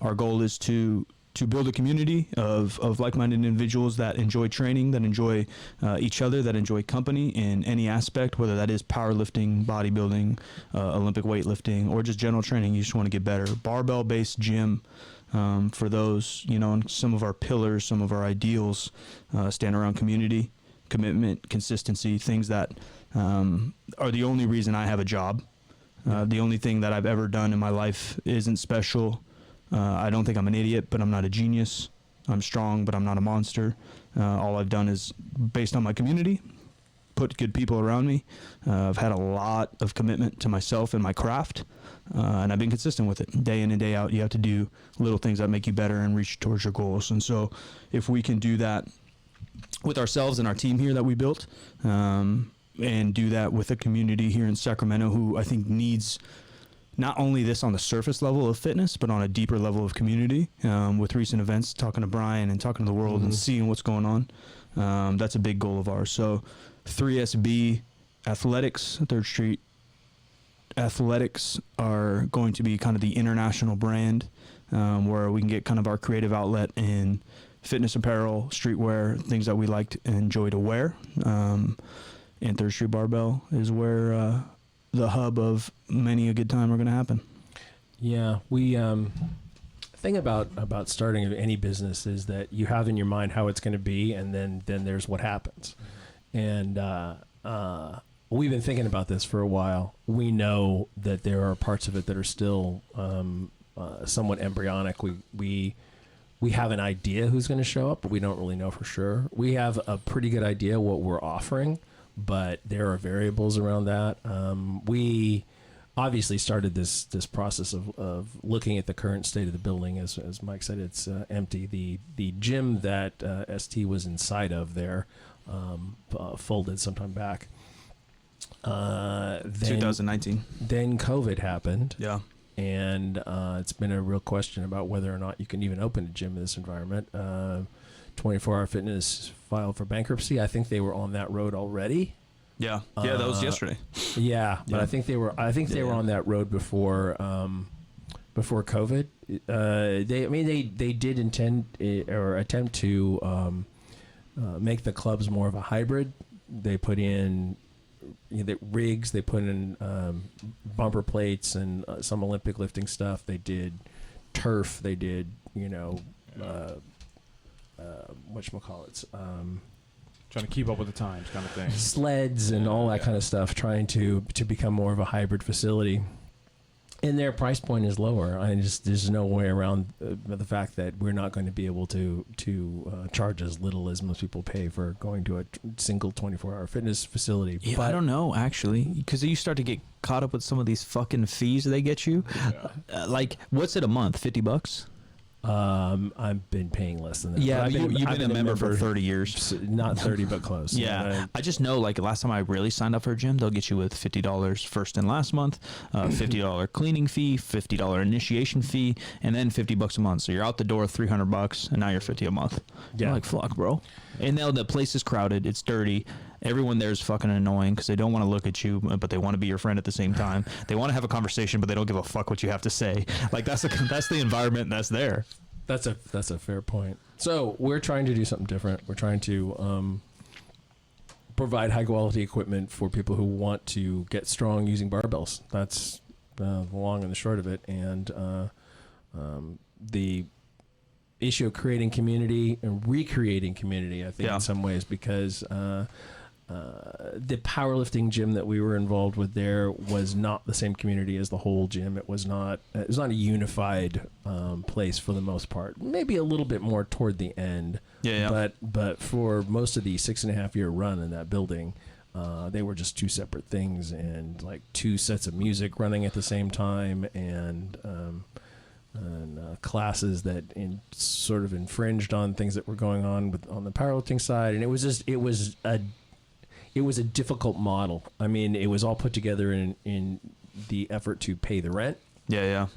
Our goal is to build a community of like-minded individuals that enjoy training, that enjoy each other, that enjoy company in any aspect, whether that is powerlifting, bodybuilding, Olympic weightlifting, or just general training. You just want to get better. Barbell-based gym for those, and some of our pillars, some of our ideals stand around community, commitment, consistency, things that are the only reason I have a job. The only thing that I've ever done in my life isn't special. I don't think I'm an idiot, but I'm not a genius. I'm strong, but I'm not a monster. All I've done is, based on my community, put good people around me. I've had a lot of commitment to myself and my craft, and I've been consistent with it. Day in and day out, you have to do little things that make you better and reach towards your goals. And so if we can do that with ourselves and our team here that we built, and do that with a community here in Sacramento who I think needs not only this on the surface level of fitness, but on a deeper level of community. With recent events, talking to Brian and talking to the world and seeing what's going on, that's a big goal of ours. So 3SB Athletics, Third Street Athletics are going to be kind of the international brand, where we can get kind of our creative outlet in fitness apparel, streetwear, things that we like and enjoy to wear. And Third Street Barbell is where the hub of many a good time are going to happen. Yeah, we the thing about starting any business is that you have in your mind how it's going to be, and then there's what happens. And we've been thinking about this for a while. We know that there are parts of it that are still somewhat embryonic. We have an idea who's going to show up, but we don't really know for sure. We have a pretty good idea what we're offering, but there are variables around that. We obviously started this process of looking at the current state of the building. As Mike said, it's empty. The gym that ST was inside of there folded sometime back. Then 2019. Then COVID happened. Yeah. and it's been a real question about whether or not you can even open a gym in this environment. 24 Hour Fitness filed for bankruptcy. I think they were on that road already. Yeah, that was yesterday. Yeah, but Yeah. I think they were. I think they were on that road before COVID. They did intend or attempt to make the clubs more of a hybrid. They put in rigs. They put in bumper plates and some Olympic lifting stuff. They did turf. They did whatchamacallits. Trying to keep up with the times, kind of thing. Sleds and all that kind of stuff, trying to become more of a hybrid facility. And their price point is lower. There's no way around the fact that we're not going to be able to charge as little as most people pay for going to a single 24-hour fitness facility. Yeah, but I don't know, actually, because you start to get caught up with some of these fucking fees they get you. Like, what's it a month? $50? I've been paying less than that. Yeah, But you've been a member for 30 years. Not 30, but close. Yeah, I just know, like, last time I really signed up for a gym, they'll get you with $50 first and last month, $50 cleaning fee, $50 initiation fee, and then $50 a month. So you're out the door $300, and now you're $50 a month. Yeah. I'm like, fuck, bro. And now the place is crowded. It's dirty. Everyone there is fucking annoying because they don't want to look at you, but they want to be your friend at the same time. They want to have a conversation, but they don't give a fuck what you have to say. Like, that's the environment that's there. That's a fair point. So we're trying to do something different. We're trying to provide high quality equipment for people who want to get strong using barbells. That's the long and the short of it. And the issue of creating community and recreating community, I think, in some ways, because the powerlifting gym that we were involved with there was not the same community as the whole gym. It was not a unified place for the most part. Maybe a little bit more toward the end. Yeah. But for most of the 6.5 year run in that building, they were just two separate things, and like two sets of music running at the same time, and classes that sort of infringed on things that were going on on the powerlifting side. And it was a difficult model. I mean, it was all put together in the effort to pay the rent. Yeah.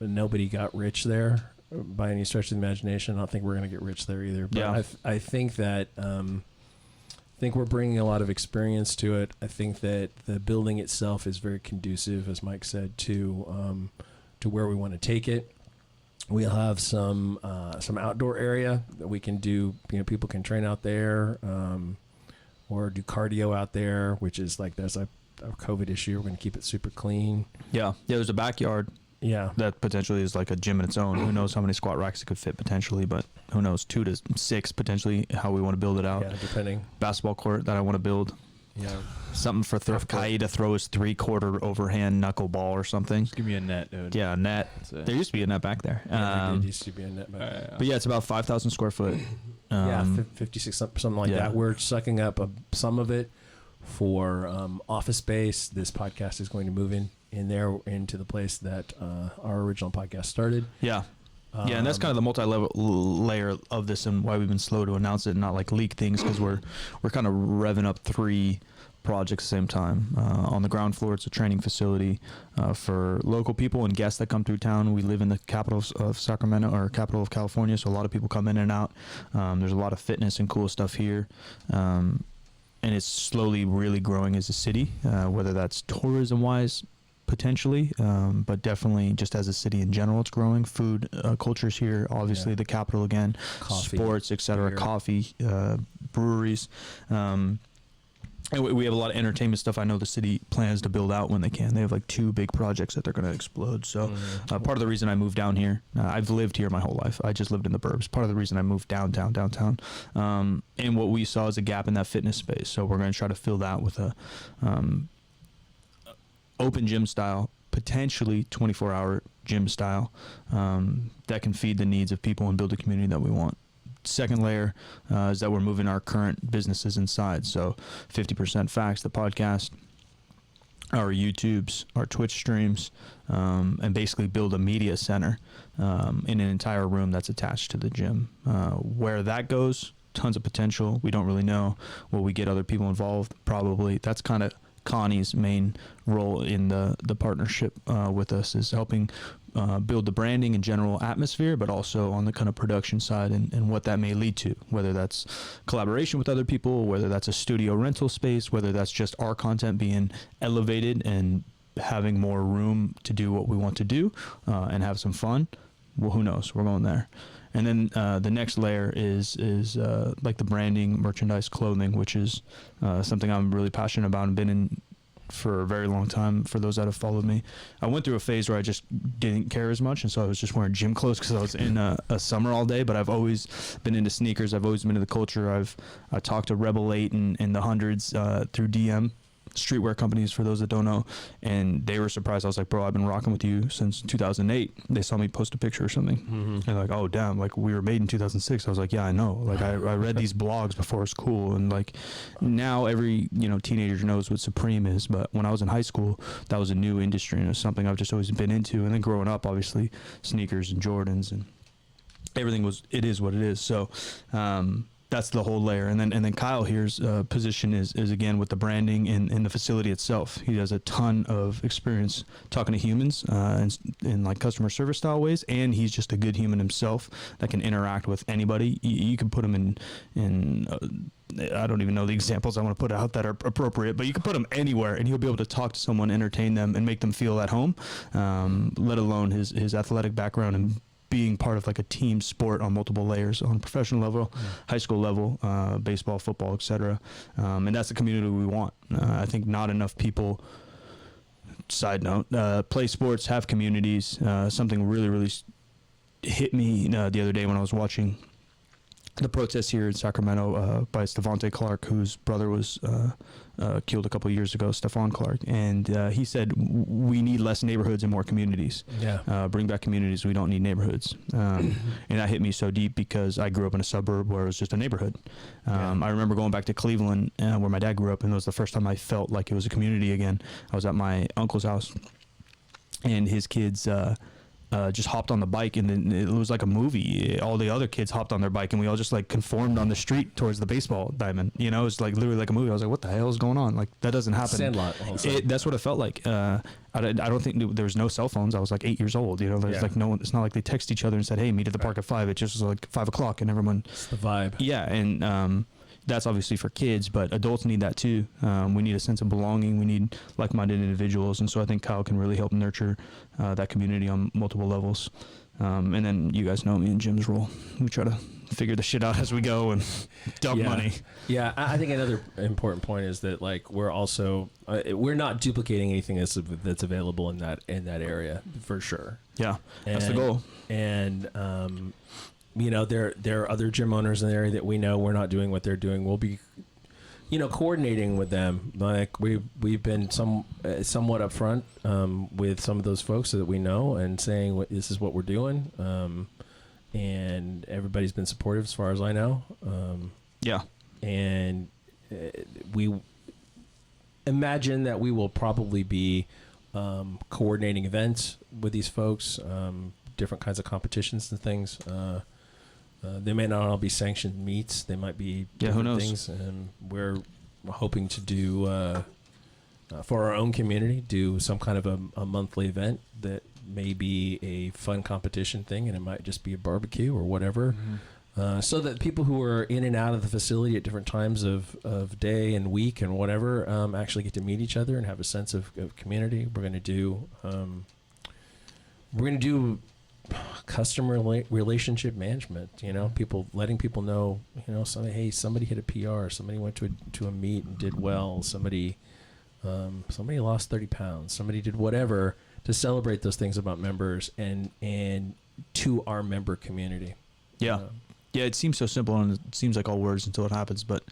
Nobody got rich there by any stretch of the imagination. I don't think we're going to get rich there either. But I think that we're bringing a lot of experience to it. I think that the building itself is very conducive, as Mike said, to where we want to take it. We'll have some outdoor area that we can do. People can train out there. Or do cardio out there, which is like, there's a COVID issue. We're going to keep it super clean. Yeah, there's a backyard. Yeah, that potentially is like a gym in its own. Who knows how many squat racks it could fit potentially, but who knows, 2 to 6 potentially, how we want to build it out. Yeah, depending. Basketball court that I want to build. Yeah, something for Kai to throw his 3/4 overhand knuckleball or something. Just give me a net, dude. Yeah, a net. There used to be a net back there. Yeah, there used to be a net back there. But yeah, it's about 5,000 square foot. 56, something like that. We're sucking up some of it for office space. This podcast is going to move in there into the place that our original podcast started. Yeah. Yeah, and that's kind of the multi-level layer of this, and why we've been slow to announce it and not like leak things, because we're kind of revving up 3 projects at the same time. On the ground floor, it's a training facility for local people and guests that come through town. We live in the capital of Sacramento, or capital of California, so a lot of people come in and out. There's a lot of fitness and cool stuff here. And it's slowly really growing as a city, whether that's tourism-wise, potentially, but definitely just as a city in general, it's growing. Food culture's here, obviously. The capital again, coffee, sports, etc., coffee, breweries, and we have a lot of entertainment stuff. I know the city plans to build out when they can. They have like 2 big projects that they're going to explode. So part of the reason I moved down here, I've lived here my whole life. I just lived in the burbs. Part of the reason I moved downtown. And what we saw is a gap in that fitness space. So we're going to try to fill that with a open gym style, potentially 24-hour gym style, that can feed the needs of people and build a community that we want. Second layer is that we're moving our current businesses inside. So 50% Facts, the podcast, our YouTubes, our Twitch streams, and basically build a media center in an entire room that's attached to the gym. Where that goes, tons of potential. We don't really know. Will we get other people involved? Probably. That's kind of Connie's main role in the partnership with us is helping build the branding and general atmosphere, but also on the kind of production side and what that may lead to, whether that's collaboration with other people, whether that's a studio rental space, whether that's just our content being elevated and having more room to do what we want to do and have some fun. Well, who knows? We're going there. And then the next layer is like the branding, merchandise, clothing, which is something I'm really passionate about and been in for a very long time. For those that have followed me, I went through a phase where I just didn't care as much, and so I was just wearing gym clothes because I was in a summer all day. But I've always been into sneakers. I've always been into the culture. I talked to Rebel 8 and the hundreds through DM. Streetwear companies, for those that don't know, and they were surprised. I was like, bro, I've been rocking with you since 2008. They saw me post a picture or something, and they're like, oh damn, like we were made in 2006. I was like, yeah, I know. Like I read these blogs before it's cool, and like now every teenager knows what Supreme is, but when I was in high school, that was a new industry, and it was something I've just always been into. And then growing up, obviously, sneakers and Jordans and everything it is what it is. So that's the whole layer. And then Kyle here's position is again with the branding in the facility itself. He has a ton of experience talking to humans in like customer service style ways, and he's just a good human himself that can interact with anybody. You can put him in I don't even know the examples I want to put out that are appropriate, but you can put him anywhere and he'll be able to talk to someone, entertain them, and make them feel at home, let alone his athletic background and being part of like a team sport on multiple layers, on professional level, high school level, baseball, football, etc. And that's the community we want. I think not enough people, side note, play sports, have communities. Something really hit me the other day when I was watching the protests here in Sacramento by Stephante Clark, whose brother was killed a couple of years ago, Stephon Clark. And he said, we need less neighborhoods and more communities. Yeah. Bring back communities. We don't need neighborhoods. And that hit me so deep because I grew up in a suburb where it was just a neighborhood. I remember going back to Cleveland where my dad grew up, and it was the first time I felt like it was a community again. I was at my uncle's house, and his kids just hopped on the bike, and then it was like a movie. All the other kids hopped on their bike, and we all just like conformed on the street towards the baseball diamond. It was like literally like a movie. I was like, what the hell is going on? Like, that doesn't happen. Sandlot. That's what it felt like. I don't think there was no cell phones. I was like 8 years old. There's like no one. It's not like they text each other and said, hey, meet at the park at 5. It just was like 5 o'clock, and everyone. It's the vibe. Yeah, and that's obviously for kids, but adults need that too. We need a sense of belonging. We need like-minded individuals, and so I think Kyle can really help nurture that community on multiple levels. And then you guys know me and Jim's role. We try to figure the shit out as we go and dump money. Yeah, I think another important point is that like we're also we're not duplicating anything that's available in that area for sure. Yeah, that's the goal. And there are other gym owners in the area that we know we're not doing what they're doing. We'll be, coordinating with them. Like we've been somewhat upfront with some of those folks that we know and saying this is what we're doing. And everybody's been supportive as far as I know. Yeah. And we imagine that we will probably be coordinating events with these folks, different kinds of competitions and things. They may not all be sanctioned meets. They might be different things. And we're hoping to do, for our own community, do some kind of a monthly event that may be a fun competition thing, and it might just be a barbecue or whatever. So that people who are in and out of the facility at different times of day and week and whatever actually get to meet each other and have a sense of community. We're going to do customer relationship management, letting people know, somebody hit a PR, somebody went to a meet and did well, somebody lost 30 pounds, somebody did whatever, to celebrate those things about members and to our member community. Yeah. Yeah, it seems so simple, and it seems like all words until it happens, but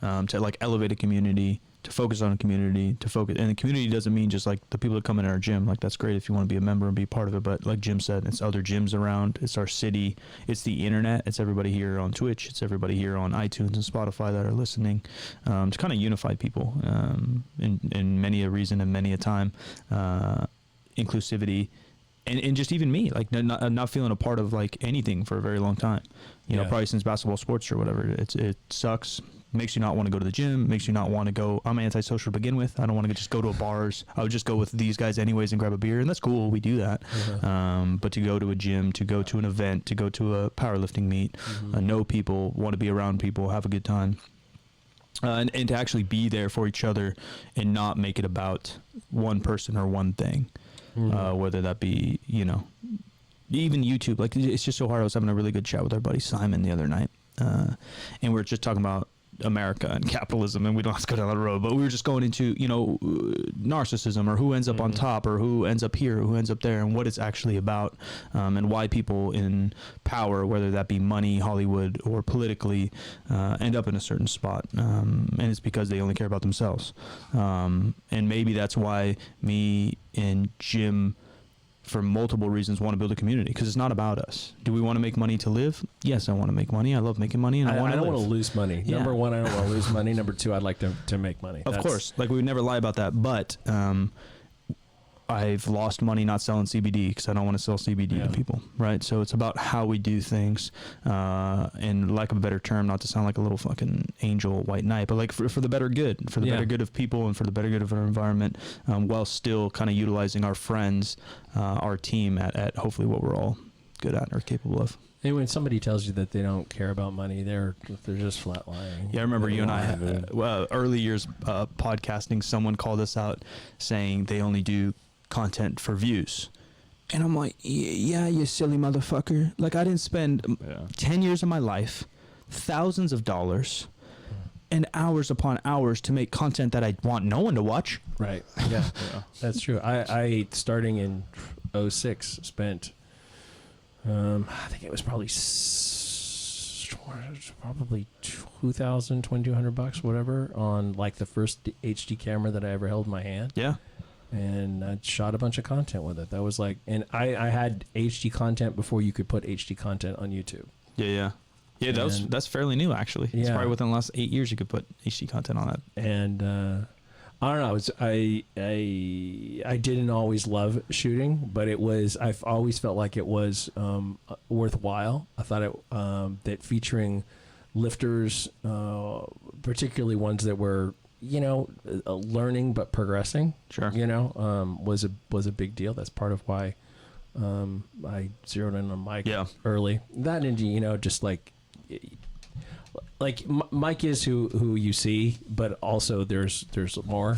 to like elevate a community, to focus on a community, and the community doesn't mean just like the people that come in our gym. Like, that's great if you want to be a member and be part of it, but like Jim said, it's other gyms around, it's our city, it's the internet, it's everybody here on Twitch, it's everybody here on iTunes and Spotify that are listening, to kind of unify people in many a reason and many a time, inclusivity. And just even me, like not feeling a part of like anything for a very long time, probably since basketball sports or whatever. It sucks, makes you not want to go to the gym, makes you not want to go. I'm antisocial to begin with. I don't want to just go to bars. I would just go with these guys anyways and grab a beer, and that's cool. We do that. But to go to a gym, to go to an event, to go to a powerlifting meet, know people, want to be around people, have a good time. And to actually be there for each other and not make it about one person or one thing, whether that be, even YouTube. Like, it's just so hard. I was having a really good chat with our buddy Simon the other night, and we were just talking about America and capitalism, and we don't have to go down that road, but we were just going into, narcissism, or who ends up on top, or who ends up here, or who ends up there, and what it's actually about, and why people in power, whether that be money, Hollywood, or politically, end up in a certain spot, and it's because they only care about themselves, and maybe that's why me and Jim, for multiple reasons, want to build a community, because it's not about us. Do we want to make money to live? Yes, I want to make money. I love making money, and I don't want to lose money. Yeah. Number one, I don't want to lose money. Number two, I'd like to make money. Of course, like, we would never lie about that. But I've lost money not selling CBD because I don't want to sell CBD to people, right? So it's about how we do things, and, lack of a better term, not to sound like a little fucking angel white knight, but like for the better good, for the better good of people, and for the better good of our environment, while still kind of utilizing our friends, our team at hopefully what we're all good at or capable of. And when somebody tells you that they don't care about money, they're just flat lying. Yeah, I remember you and I, early years podcasting, someone called us out saying they only do content for views. And I'm like, yeah, you silly motherfucker. Like, I didn't spend 10 years of my life, thousands of dollars, and hours upon hours to make content that I want no one to watch. Right. Yeah, that's true. I starting in 06, spent, I think it was probably $2,200, whatever, on like the first HD camera that I ever held in my hand. Yeah. And I shot a bunch of content with it. That was like, and I had HD content before you could put HD content on YouTube. Yeah. That's fairly new, actually. It's probably within the last 8 years you could put HD content on that. And I don't know. I didn't always love shooting, but I've always felt like it was worthwhile. I thought it that featuring lifters, particularly ones that were, learning but progressing, was a big deal. That's part of why I zeroed in on Mike early. That, and just like Mike is who you see, but also there's more.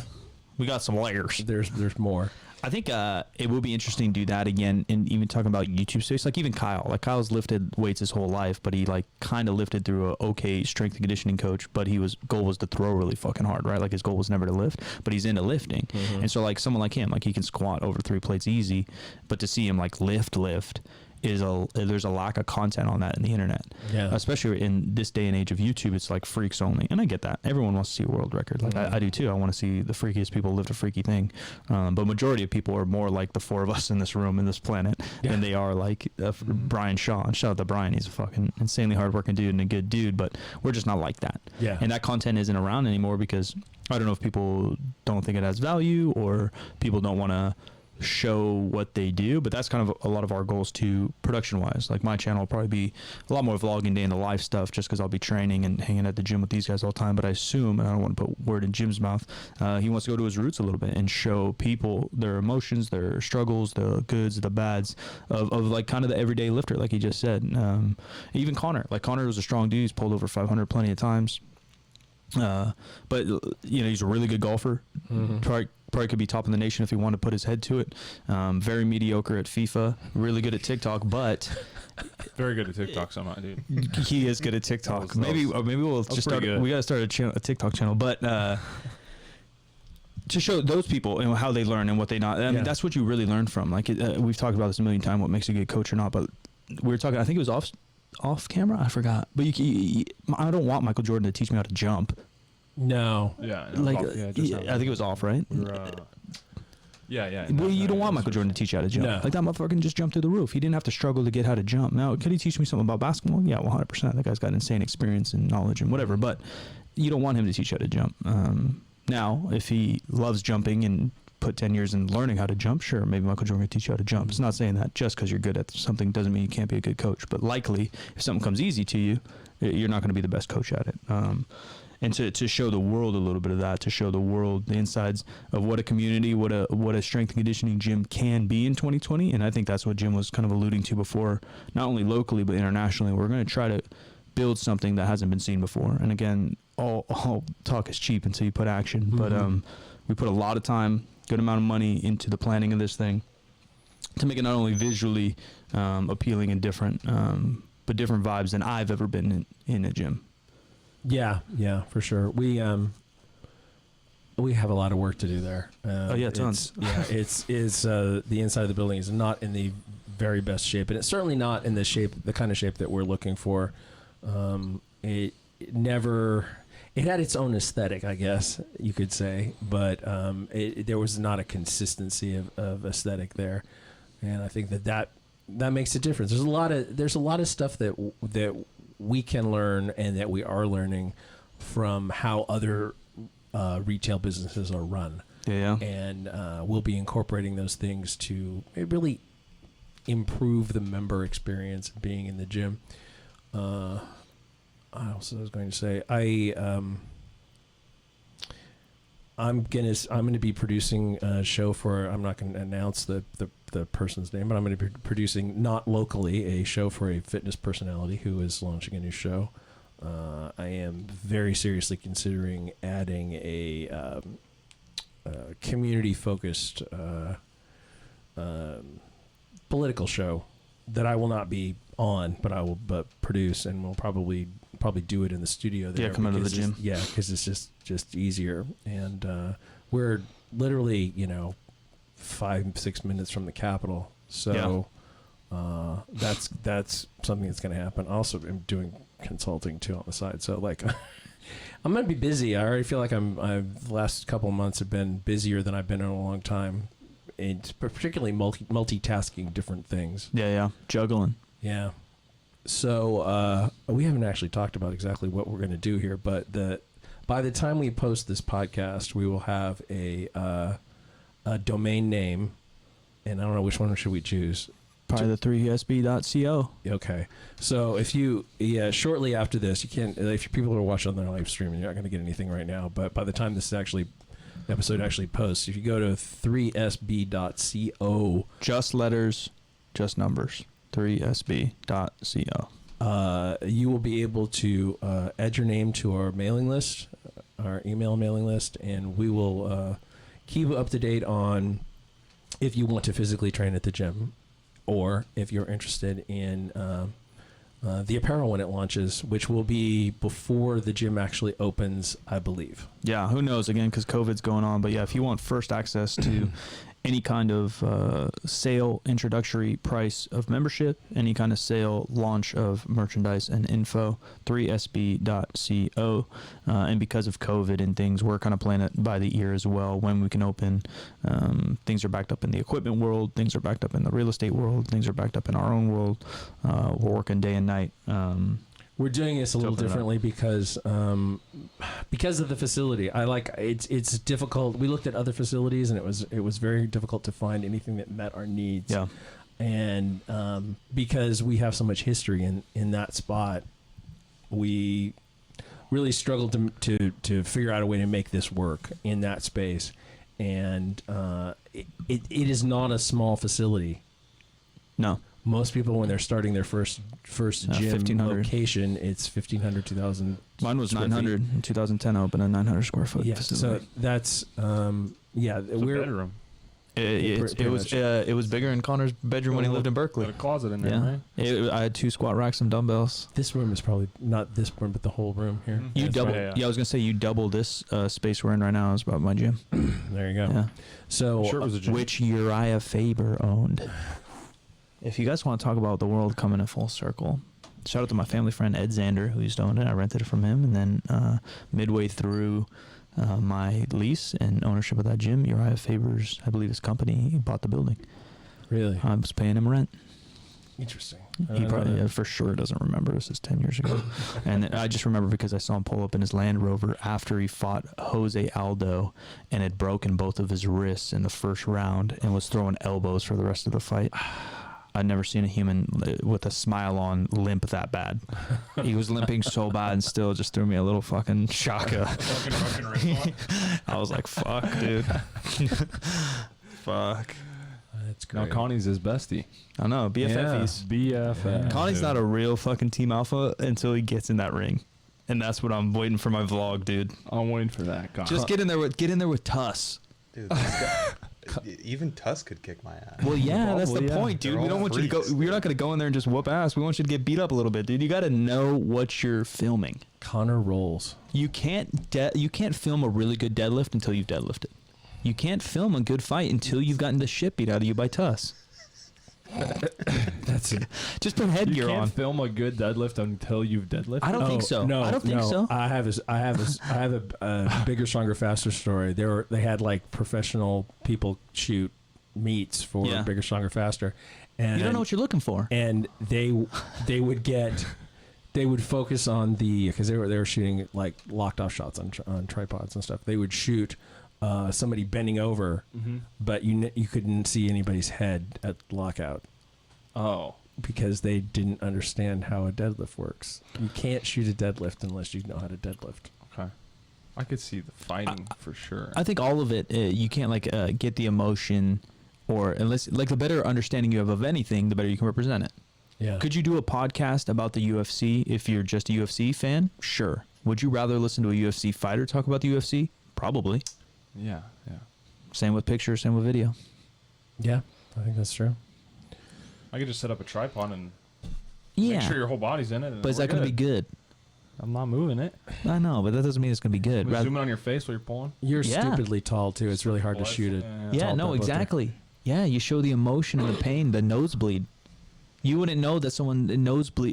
We got some layers. There's more. I think it will be interesting to do that again, and even talking about YouTube space. Like, even Kyle. Like, Kyle's lifted weights his whole life, but he kind of lifted through a okay strength and conditioning coach. But goal was to throw really fucking hard, right? Like, his goal was never to lift, but he's into lifting. And so, like, someone like him, like, he can squat over 3 plates easy, but to see him like lift there's a lack of content on that in the internet. Yeah. Especially in this day and age of YouTube, it's like freaks only. And I get that. Everyone wants to see a world record. Like, I do too. I want to see the freakiest people lift a freaky thing. But majority of people are more like the 4 of us in this room, in this planet, than they are like Brian Shaw. And shout out to Brian. He's a fucking insanely hardworking dude and a good dude, but we're just not like that. Yeah. And that content isn't around anymore because I don't know if people don't think it has value, or people don't want to show what they do, but that's kind of a lot of our goals too, production wise. Like, my channel will probably be a lot more vlogging, day in the life stuff, just because I'll be training and hanging at the gym with these guys all the time. But I assume, and I don't want to put word in Jim's mouth, he wants to go to his roots a little bit and show people their emotions, their struggles, the goods, the bads of like kind of the everyday lifter, like he just said. Even Connor was a strong dude. He's pulled over 500 plenty of times. But he's a really good golfer. Probably could be top in the nation if he wanted to put his head to it. Very mediocre at FIFA, really good at TikTok, but very good at TikTok somehow, dude. He is good at TikTok. Maybe we'll just start. We gotta start a TikTok channel, but to show those people and how they learn and what they not. I mean, that's what you really learn from. Like, we've talked about this a million times, what makes a good coach or not. But we were talking. I think it was off camera. I forgot. But I don't want Michael Jordan to teach me how to jump. No. Yeah. Like, I think it was off, right? Yeah. Well, you don't want Michael Jordan to teach you how to jump. No. Like, that motherfucker can just jump through the roof. He didn't have to struggle to get how to jump. Now, could he teach me something about basketball? Yeah, 100%. That guy's got insane experience and knowledge and whatever. But you don't want him to teach you how to jump. Now, if he loves jumping and put 10 years in learning how to jump, sure, maybe Michael Jordan can teach you how to jump. It's not saying that just because you're good at something doesn't mean you can't be a good coach. But likely, if something comes easy to you, you're not going to be the best coach at it. and to show the world a little bit of that, to show the world the insides of what a community, what a strength and conditioning gym can be in 2020. And I think that's what Jim was kind of alluding to before, not only locally but internationally. We're going to try to build something that hasn't been seen before. And again, all talk is cheap until you put action. Mm-hmm. But we put a lot of time, good amount of money into the planning of this thing to make it not only visually appealing and different, but different vibes than I've ever been in a gym. Yeah, for sure. We have a lot of work to do there. Tons. It's the inside of the building is not in the very best shape, and it's certainly not in the kind of shape that we're looking for. It had its own aesthetic, I guess you could say, but there was not a consistency of aesthetic there, and I think that makes a difference. There's a lot of stuff that we can learn and that we are learning from how other retail businesses are run. Yeah. And we'll be incorporating those things to really improve the member experience being in the gym. I was going to say I'm going to be producing a show for. I'm not going to announce the person's name, but I'm going to be producing, not locally, a show for a fitness personality who is launching a new show. I am very seriously considering adding a community-focused political show that I will not be on, but I will produce, and we'll probably do it in the studio there. Yeah, come out of the gym. Yeah, because it's just easier, and we're literally 5-6 minutes from the Capitol, so that's something that's going to happen. Also, I'm doing consulting too on the side, so like I'm going to be busy. I already feel like the last couple of months have been busier than I've been in a long time, and particularly multitasking different things. Yeah, juggling. Yeah. So we haven't actually talked about exactly what we're going to do here, but by the time we post this podcast, we will have a domain name, and I don't know which one should we choose. Probably the 3sb.co. Okay. So if shortly after this, you can't, if people are watching on their live stream, you're not going to get anything right now, but by the time this episode actually posts, if you go to 3sb.co. Just letters, just numbers. 3sb.co. You will be able to add your name to our mailing list, our email mailing list, and we will keep you up to date on if you want to physically train at the gym, or if you're interested in the apparel when it launches, which will be before the gym actually opens, I believe. Yeah, who knows, again, because COVID's going on. But yeah, if you want first access to any kind of sale, introductory price of membership, any kind of sale, launch of merchandise and info, 3sb.co. And because of COVID and things, we're kind of playing it by the ear as well when we can open. Things are backed up in the equipment world. Things are backed up in the real estate world. Things are backed up in our own world. We're working day and night. We're doing this a little differently because of the facility. It's difficult. We looked at other facilities, and it was very difficult to find anything that met our needs. Yeah. And because we have so much history in that spot, we really struggled to figure out a way to make this work in that space. And it is not a small facility. No. Most people, when they're starting their first gym location, it's 1,500, 2,000. Mine was 900 in 2010. I opened a 900 square foot facility. So that's it's a bedroom. It was bigger in Connor's bedroom when he lived in Berkeley. Got a closet in there, right? I had 2 squat racks and dumbbells. This room is probably not this room, but the whole room here. You double. Right, I was gonna say you double this space we're in right now is about my gym. There you go. Yeah. So sure it was a gym. Which Uriah Faber owned. If you guys want to talk about the world coming in full circle, shout out to my family friend Ed Zander, who used to own it. I rented it from him, and then midway through my lease and ownership of that gym, Uriah Faber's, I believe his company, bought the building. Really? I was paying him rent. Interesting. He probably for sure doesn't remember. This is 10 years ago. And I just remember because I saw him pull up in his Land Rover after he fought Jose Aldo and had broken both of his wrists in the first round and was throwing elbows for the rest of the fight. I'd never seen a human with a smile on limp that bad. He was limping so bad and still just threw me a little fucking shaka. I was like, fuck, dude. Fuck. That's Now great. Connie's his bestie. I know, BFFs. BFF. Connie's not a real fucking team alpha until he gets in that ring. And that's what I'm waiting for my vlog, dude. I'm waiting for that. Connie. Just get in there with Tuss. Dude, this guy, even Tusk could kick my ass. Well, yeah, that's the Probably, yeah. point, dude. They're We don't all want you to go. freaks, We're not going to go in there and just whoop ass. We want you to get beat up a little bit, dude. You got to know what you're filming. Connor rolls. You can't film a really good deadlift until you've deadlifted. You can't film a good fight until you've gotten the shit beat out of you by Tuss. That's it. Just put you headgear can't on. film a good deadlift until you've deadlifted. I don't think so. No, I don't think so. I have a bigger, stronger, faster story. They had like professional people shoot meets for Yeah. bigger, stronger, faster, and You don't know what you're looking for. and they would focus on because they were shooting like locked off shots on tripods and stuff. They would shoot somebody bending over, but you couldn't see anybody's head at lockout Oh. because they didn't understand how a deadlift works. You can't shoot a deadlift unless you know how to deadlift. Okay. I could see the fighting for sure. I think all of it, you can't get the emotion, or unless the better understanding you have of anything, the better you can represent it. Yeah. Could you do a podcast about the UFC if you're just a UFC fan? Sure. Would you rather listen to a UFC fighter talk about the UFC? Probably. yeah. Same with picture, same with video. Yeah, I think that's true. I could just set up a tripod and Yeah. make sure your whole body's in it. And But is that going to be good? I'm not moving it. I know, but that doesn't mean it's going to be good. We Rather- zoom in on your face while you're pulling. You're Yeah. stupidly tall too. It's really hard to What? shoot it. yeah, tall no, people up there. exactly. Yeah, you show the emotion and the pain, the nosebleed. You wouldn't know that someone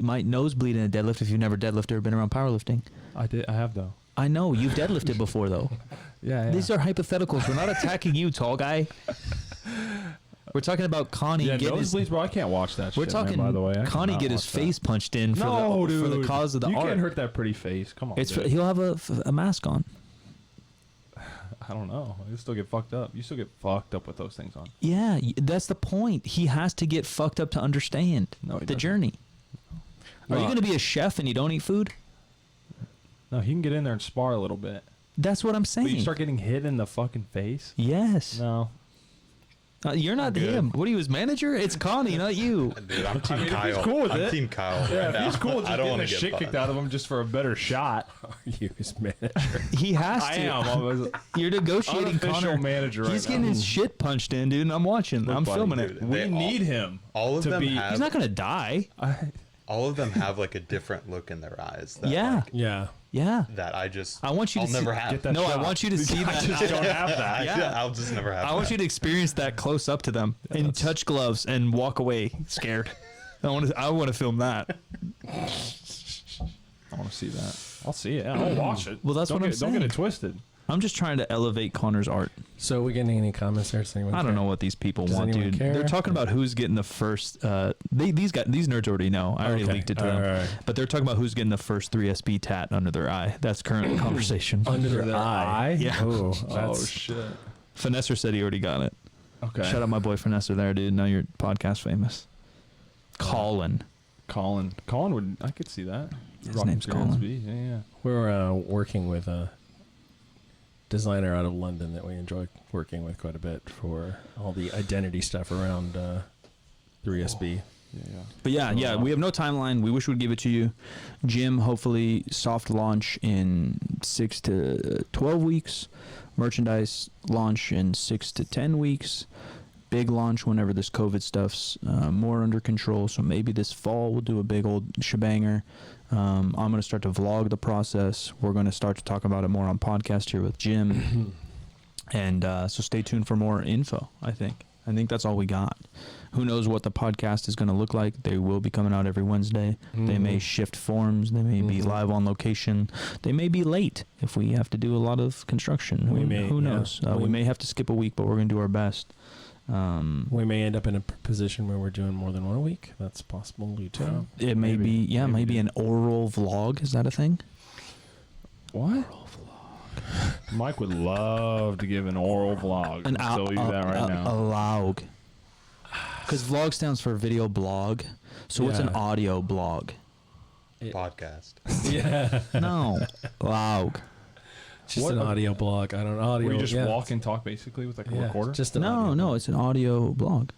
might nosebleed in a deadlift if you've never deadlifted or been around powerlifting. I have though. I know, you've deadlifted before, though. Yeah. These are hypotheticals. We're not attacking you, tall guy. We're talking about Connie getting his... nosebleeds, bro. I can't watch that. We're shit, talking man, by the way. I Connie cannot get his watch that. face punched in for, No, the, for dude. the cause of the you art. can't hurt that pretty face. Come on. Dude. He'll have a mask on. I don't know. You still get fucked up. You still get fucked up with those things on. Yeah, that's the point. He has to get fucked up to understand No, he the doesn't. journey. Are you Well- going to be a chef and you don't eat food? No, he can get in there and spar a little bit. That's what I'm But you saying. start getting hit in the fucking face. Yes. No. You're not Good. him. What are you, his manager? It's Connie, not you. Dude, I'm Team mean, if he's Kyle. cool with I'm it. Team Kyle. Yeah, right if now. he's cool with I just don't getting want the to get shit kicked out of him just for a better shot. You as manager. He has to. I am. I'm You're negotiating unofficial Connor. manager right He's now. getting his shit punched in, dude, and I'm watching. Look, I'm buddy, filming dude. it. We They all- need him. all of to them be. have- He's not going to die. All of them have like a different look in their eyes. That, Yeah. like, Yeah. Yeah. that I just. I want you I'll to never see, have. Get that No, I shot. want you to see I just that. don't have that. Yeah. I'll just never have. I want that. you to experience that close up to them and touch gloves and walk away scared. I want to film that. I want to see that. I'll see it. I'll watch it. Well, that's Don't what I'm get, Don't get saying. it twisted. I'm just trying to elevate Connor's art. So, are we getting any comments there? Does anyone I don't care? know what these people Does want, anyone dude. care? They're talking about who's getting the first. These nerds already know. I already Okay. leaked it to All them. right. But they're talking about who's getting the first 3SB tat under their eye. That's current conversation. Under their eye. Yeah. Oh, Oh that's shit. Finesser said he already got it. Okay. Shout out my boy Finesser there, dude. Now you're podcast famous. Colin. Colin would. I could see that. His Rocking name's 3SB. Yeah. We're working with a designer out of London that we enjoy working with quite a bit for all the identity stuff around 3SB. Yeah. But yeah, we have no timeline. We wish we'd give it to you. Jim, hopefully soft launch in 6 to 12 weeks. Merchandise launch in 6 to 10 weeks. Big launch whenever this COVID stuff's more under control. So maybe this fall we'll do a big old shebanger. I'm going to start to vlog the process. We're going to start to talk about it more on podcast here with Jim. And so stay tuned for more info, I think that's all we got. Who knows what the podcast is going to look like. They will be coming out every Wednesday. They may shift forms. They may be live on location. They may be late if we have to do a lot of construction. Who knows? We may have to skip a week, but we're going to do our best. We may end up in a position where we're doing more than one a week. That's possible too. It may Maybe. be, maybe an oral vlog. Is that a thing? What? Mike would love to give an oral vlog. I'll tell you that right now. A log. Because vlog stands for video blog. So what's an Yeah. audio blog? Podcast. Yeah. No. Blog. Just What an a- audio blog. I don't know. Audio. Where you just yeah. walk and talk basically with like a recorder? Just an No, audio no, blog. it's an audio blog.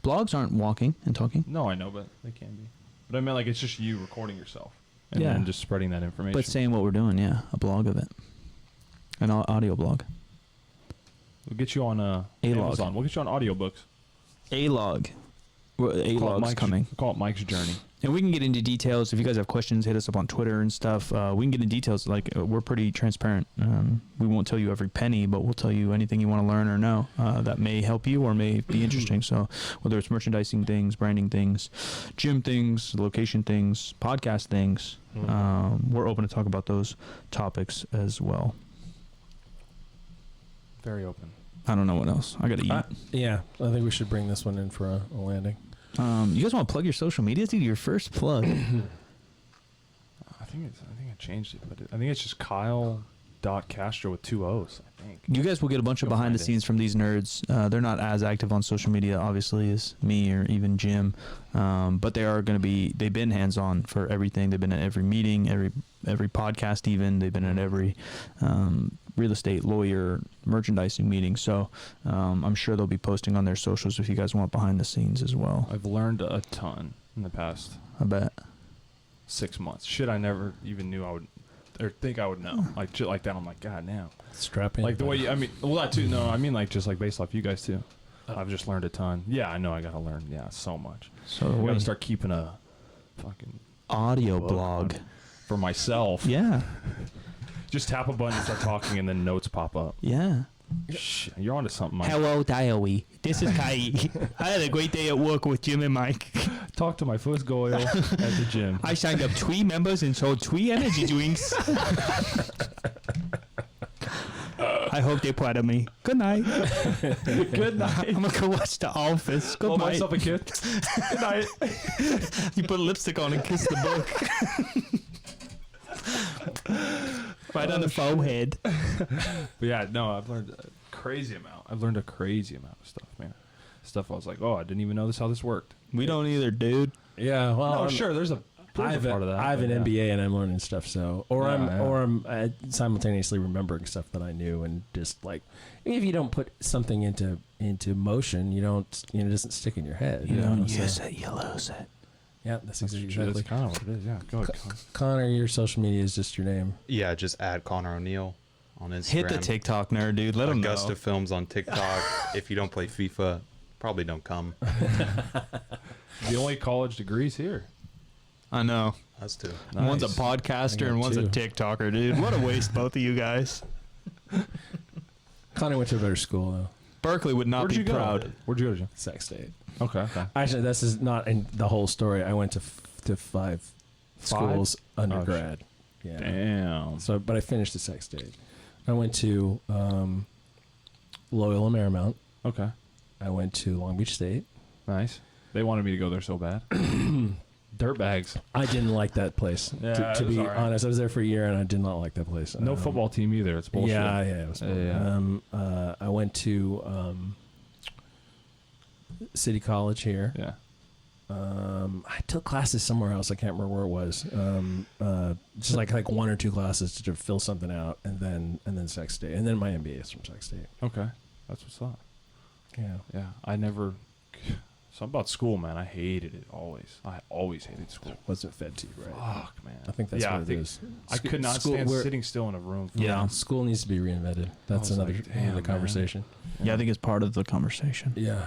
Blogs aren't walking and talking. No, I know, but they can be. But I meant like it's just you recording yourself and Yeah. then just spreading that information. But saying what we're doing, yeah. A blog of it. An audio blog. We'll get you on A-log. Amazon. We'll get you on audiobooks. A-log. Call it A-log's Mike's- coming. Call it Mike's Journey. And we can get into details. If you guys have questions, hit us up on Twitter and stuff. We can get into details. Like, we're pretty transparent. We won't tell you every penny, but we'll tell you anything you want to learn or know that may help you or may be interesting. So whether it's merchandising things, branding things, gym things, location things, podcast things, we're open to talk about those topics as well. Very open. I don't know what else. I got to eat. Yeah, I think we should bring this one in for a landing. You guys want to plug your social media? Dude, your first plug. I think I changed it, but I think it's just Kyle.Castro with 2 O's, I think. You guys will get a bunch of Go behind the find it. scenes from these nerds. They're not as active on social media, obviously, as me or even Jim. But they are going to be, they've been hands-on for everything. They've been at every meeting, every podcast even. They've been at every real estate, lawyer, merchandising meeting. So I'm sure they'll be posting on their socials if you guys want behind the scenes as well. I've learned a ton in the past I bet. 6 months. Shit I never even knew I would, or think I would know. Like shit like that, I'm like, God damn. Strap in. Like the way you, I mean, well that too. No, I mean like just like based off you guys too. I've just learned a ton. Yeah, I know I gotta learn. Yeah, so much. So I we gotta start keeping a fucking audio book blog. for myself. Yeah. Just tap a button and start talking, and then notes pop up. Yeah. Shit, you're onto something, Mike. Hello, Diary. This is Kai. I had a great day at work with Jim and Mike. Talk to my first girl at the gym. I signed up 3 members and sold 3 energy drinks. I hope they're proud of me. Good night. Good night. I'm gonna go watch The Office. Good Blow night. myself a kiss. Good night. You put lipstick on and kiss the book. Right on the forehead. But yeah, no, I've learned a crazy amount. I've learned a crazy amount of stuff, man. Stuff I was like, oh, I didn't even know how this worked. We don't either, dude. yeah, well, No, I'm- sure, there's a I have, part of that. I have an but yeah. MBA and I'm learning stuff. So, or Yeah, I'm simultaneously remembering stuff that I knew, and just like if you don't put something into motion, you don't, it doesn't stick in your head. You don't so- use it, you lose it. Yeah, that's That's exactly. kind of what it is. Yeah, go ahead. Connor. Connor, your social media is just your name. Yeah, just add Connor O'Neill on Instagram. Hit the TikTok nerd, dude. Let them know. Augusta Films on TikTok. If you don't play FIFA, probably don't come. The only college degrees here. I know. Us too. One's a Nice. podcaster I got and one's a 2. TikToker, dude. What a waste, both of you guys. Connor went to a better school though. Berkeley would not Where'd be you go? proud. Where'd you go, Jim? Sac State. Okay. Okay. Actually, this is not in the whole story. I went to 5 schools undergrad. Yeah. Damn. So, but I finished at Sac State. I went to Loyola Marymount. Okay. I went to Long Beach State. Nice. They wanted me to go there so bad. Dirtbags. I didn't like that place. Yeah, to it was be all right. honest, I was there for a year and I did not like that place. No football team either. It's bullshit. Yeah, yeah. It was Yeah. I went to City College here. Yeah. I took classes somewhere else. I can't remember where it was. Just like 1 or 2 classes to fill something out, and then Sac State, and then my MBA is from Sac State. Okay. That's what's up. Yeah. Yeah. I never. Something about school, man. I hated it always. I always hated school. Wasn't fed to you, right? Fuck, man. I think that's yeah, what I it think is. I could not School- stand where- sitting still in a room. Yeah. School needs to be reinvented. That's was another like, damn, man. conversation. Yeah, I think it's part of the conversation. Yeah.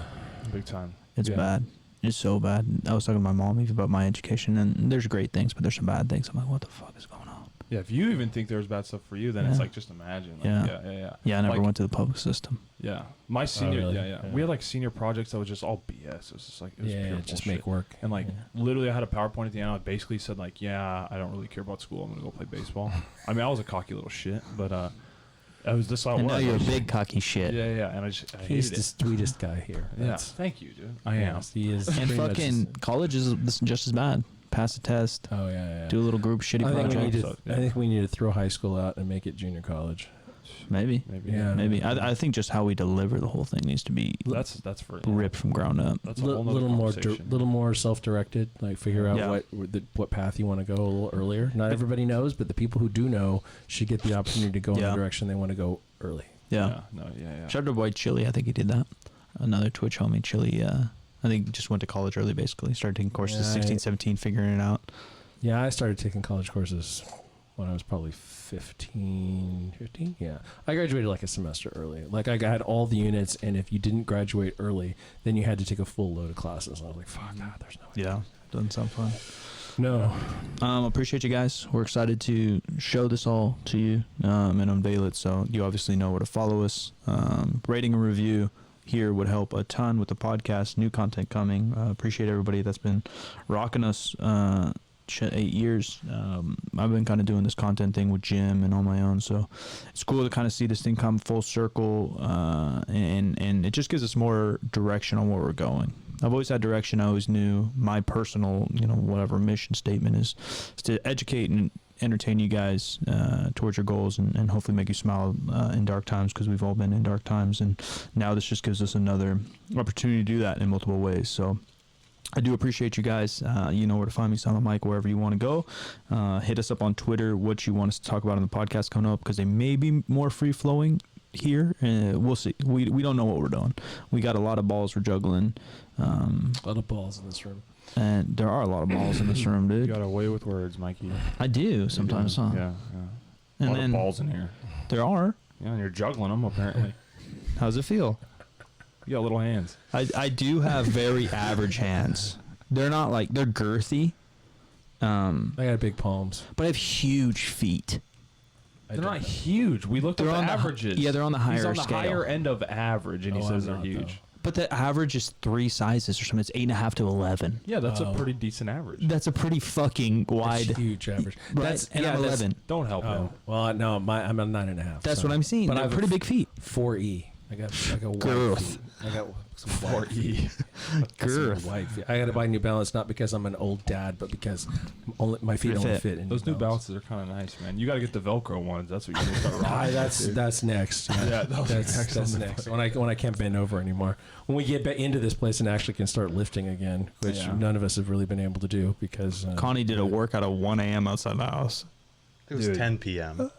Big time. It's Yeah. bad. It's so bad. I was talking to my mom even about my education, and there's great things, but there's some bad things. I'm like, what the fuck is going on? Yeah, if you even think there's bad stuff for you, then it's Yeah. like just imagine. Like, Yeah. yeah. Yeah, I never Like, went to the public system. Yeah, my senior. really? Yeah. Yeah. We had like senior projects that was just all BS. It was just like it was Yeah, pure just bullshit. make work. And like Yeah. literally, I had a PowerPoint at the end. I basically said like, yeah, I don't really care about school. I'm gonna go play baseball. I mean, I was a cocky little shit, but that was just how it And was. now you're I a was big cocky shit. Yeah, and I hated He's it. the sweetest guy here. Yeah, thank you, dude. I am. Yes, he is. And pretty much fucking college is just as bad. Pass the test. Oh yeah. Do a little group shitty I think, we project. need So, to, yeah. I think we need to throw high school out and make it junior college. Maybe. Yeah. Maybe. I think just how we deliver the whole thing needs to be That's for ripped from ground up. That's a whole nother little more self-directed. Like figure out Yeah. what path you want to go a little earlier. Not everybody knows, but the people who do know should get the opportunity to go in the direction they want to go early. Yeah. Shout out to White Chili. I think he did that. Another Twitch homie, Chili. I think just went to college early, basically. Started taking courses 16, 17, figuring it out. Yeah, I started taking college courses when I was probably 15. Yeah. I graduated like a semester early. Like I got all the units, and if you didn't graduate early, then you had to take a full load of classes. And I was like, fuck that, there's no way. Yeah. Doesn't sound fun. No. Appreciate you guys. We're excited to show this all to you and unveil it. So you obviously know where to follow us. Rating and review here would help a ton with the podcast. New content coming. Appreciate everybody that's been rocking us 8 years. I've been kind of doing this content thing with Jim and on my own, so it's cool to kind of see this thing come full circle, and it just gives us more direction on where we're going. I've always had direction. I always knew my personal, whatever mission statement is to educate and entertain you guys towards your goals, and hopefully make you smile in dark times, because we've all been in dark times, and now this just gives us another opportunity to do that in multiple ways. So I do appreciate you guys. You know where to find me, Silent Mike, wherever you want to go. Hit us up on Twitter, what you want us to talk about on the podcast coming up, because they may be more free-flowing here. We'll see. We don't know what we're doing. We got a lot of balls we're juggling. A lot of balls in this room. And there are a lot of balls in this room, dude. You got a way with words, Mikey. I do sometimes, huh? Yeah. And a lot then of balls in here. there are. Yeah, and you're juggling them, apparently. How's it feel? You got little hands. I do have very average hands. They're not like, they're girthy. I got big palms. But I have huge feet. They're not huge. We looked at the averages. Yeah, they're on the higher He's on the scale. higher end of average, and he says they're I'm not, huge. though. But the average is 3 sizes or something. It's 8.5 to 11. Yeah, that's a pretty decent average. That's a pretty fucking wide. That's huge average. Right? That's And I'm 11. Don't help him. Well, no, I'm a 9.5. That's so. what I'm seeing. But They're I have pretty big feet. 4E. I got white Girth. feet. I got some white feet. Girth. Some white feet. I got to buy New Balance, not because I'm an old dad, but because my feet You're only fit. fit in Those New Balances are kind of nice, man. You got to get the Velcro ones. That's what you need to start rocking. That's next. Yeah, that's next. When I can't bend over anymore. When we get back into this place and actually can start lifting again, which none of us have really been able to do because Connie did a workout at 1 a.m. outside the house. It was 10 p.m.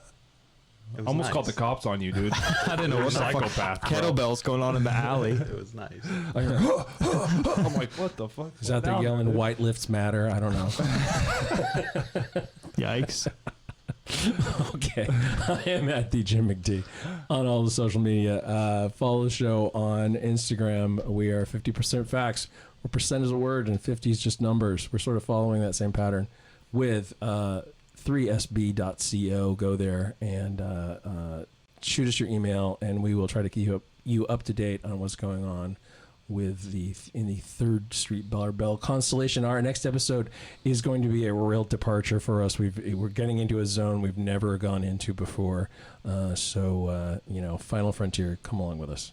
It was Almost nice. called the cops on you, dude. I didn't know You're what a the fuck psychopath. bro. kettlebells going on in the alley. It was nice. I'm like, what the fuck? is out there yelling "White lifts matter." I don't know. Yikes. Okay, I am at the Jim McD on all the social media. Follow the show on Instagram. We are 50% facts, where percent is a word and 50 is just numbers. We're sort of following that same pattern with 3sb.co. Go there and shoot us your email, and we will try to keep you up to date on what's going on with in the 3rd Street Barbell constellation. Our next episode is going to be a real departure for us. We're getting into a zone we've never gone into before. So Final Frontier, come along with us.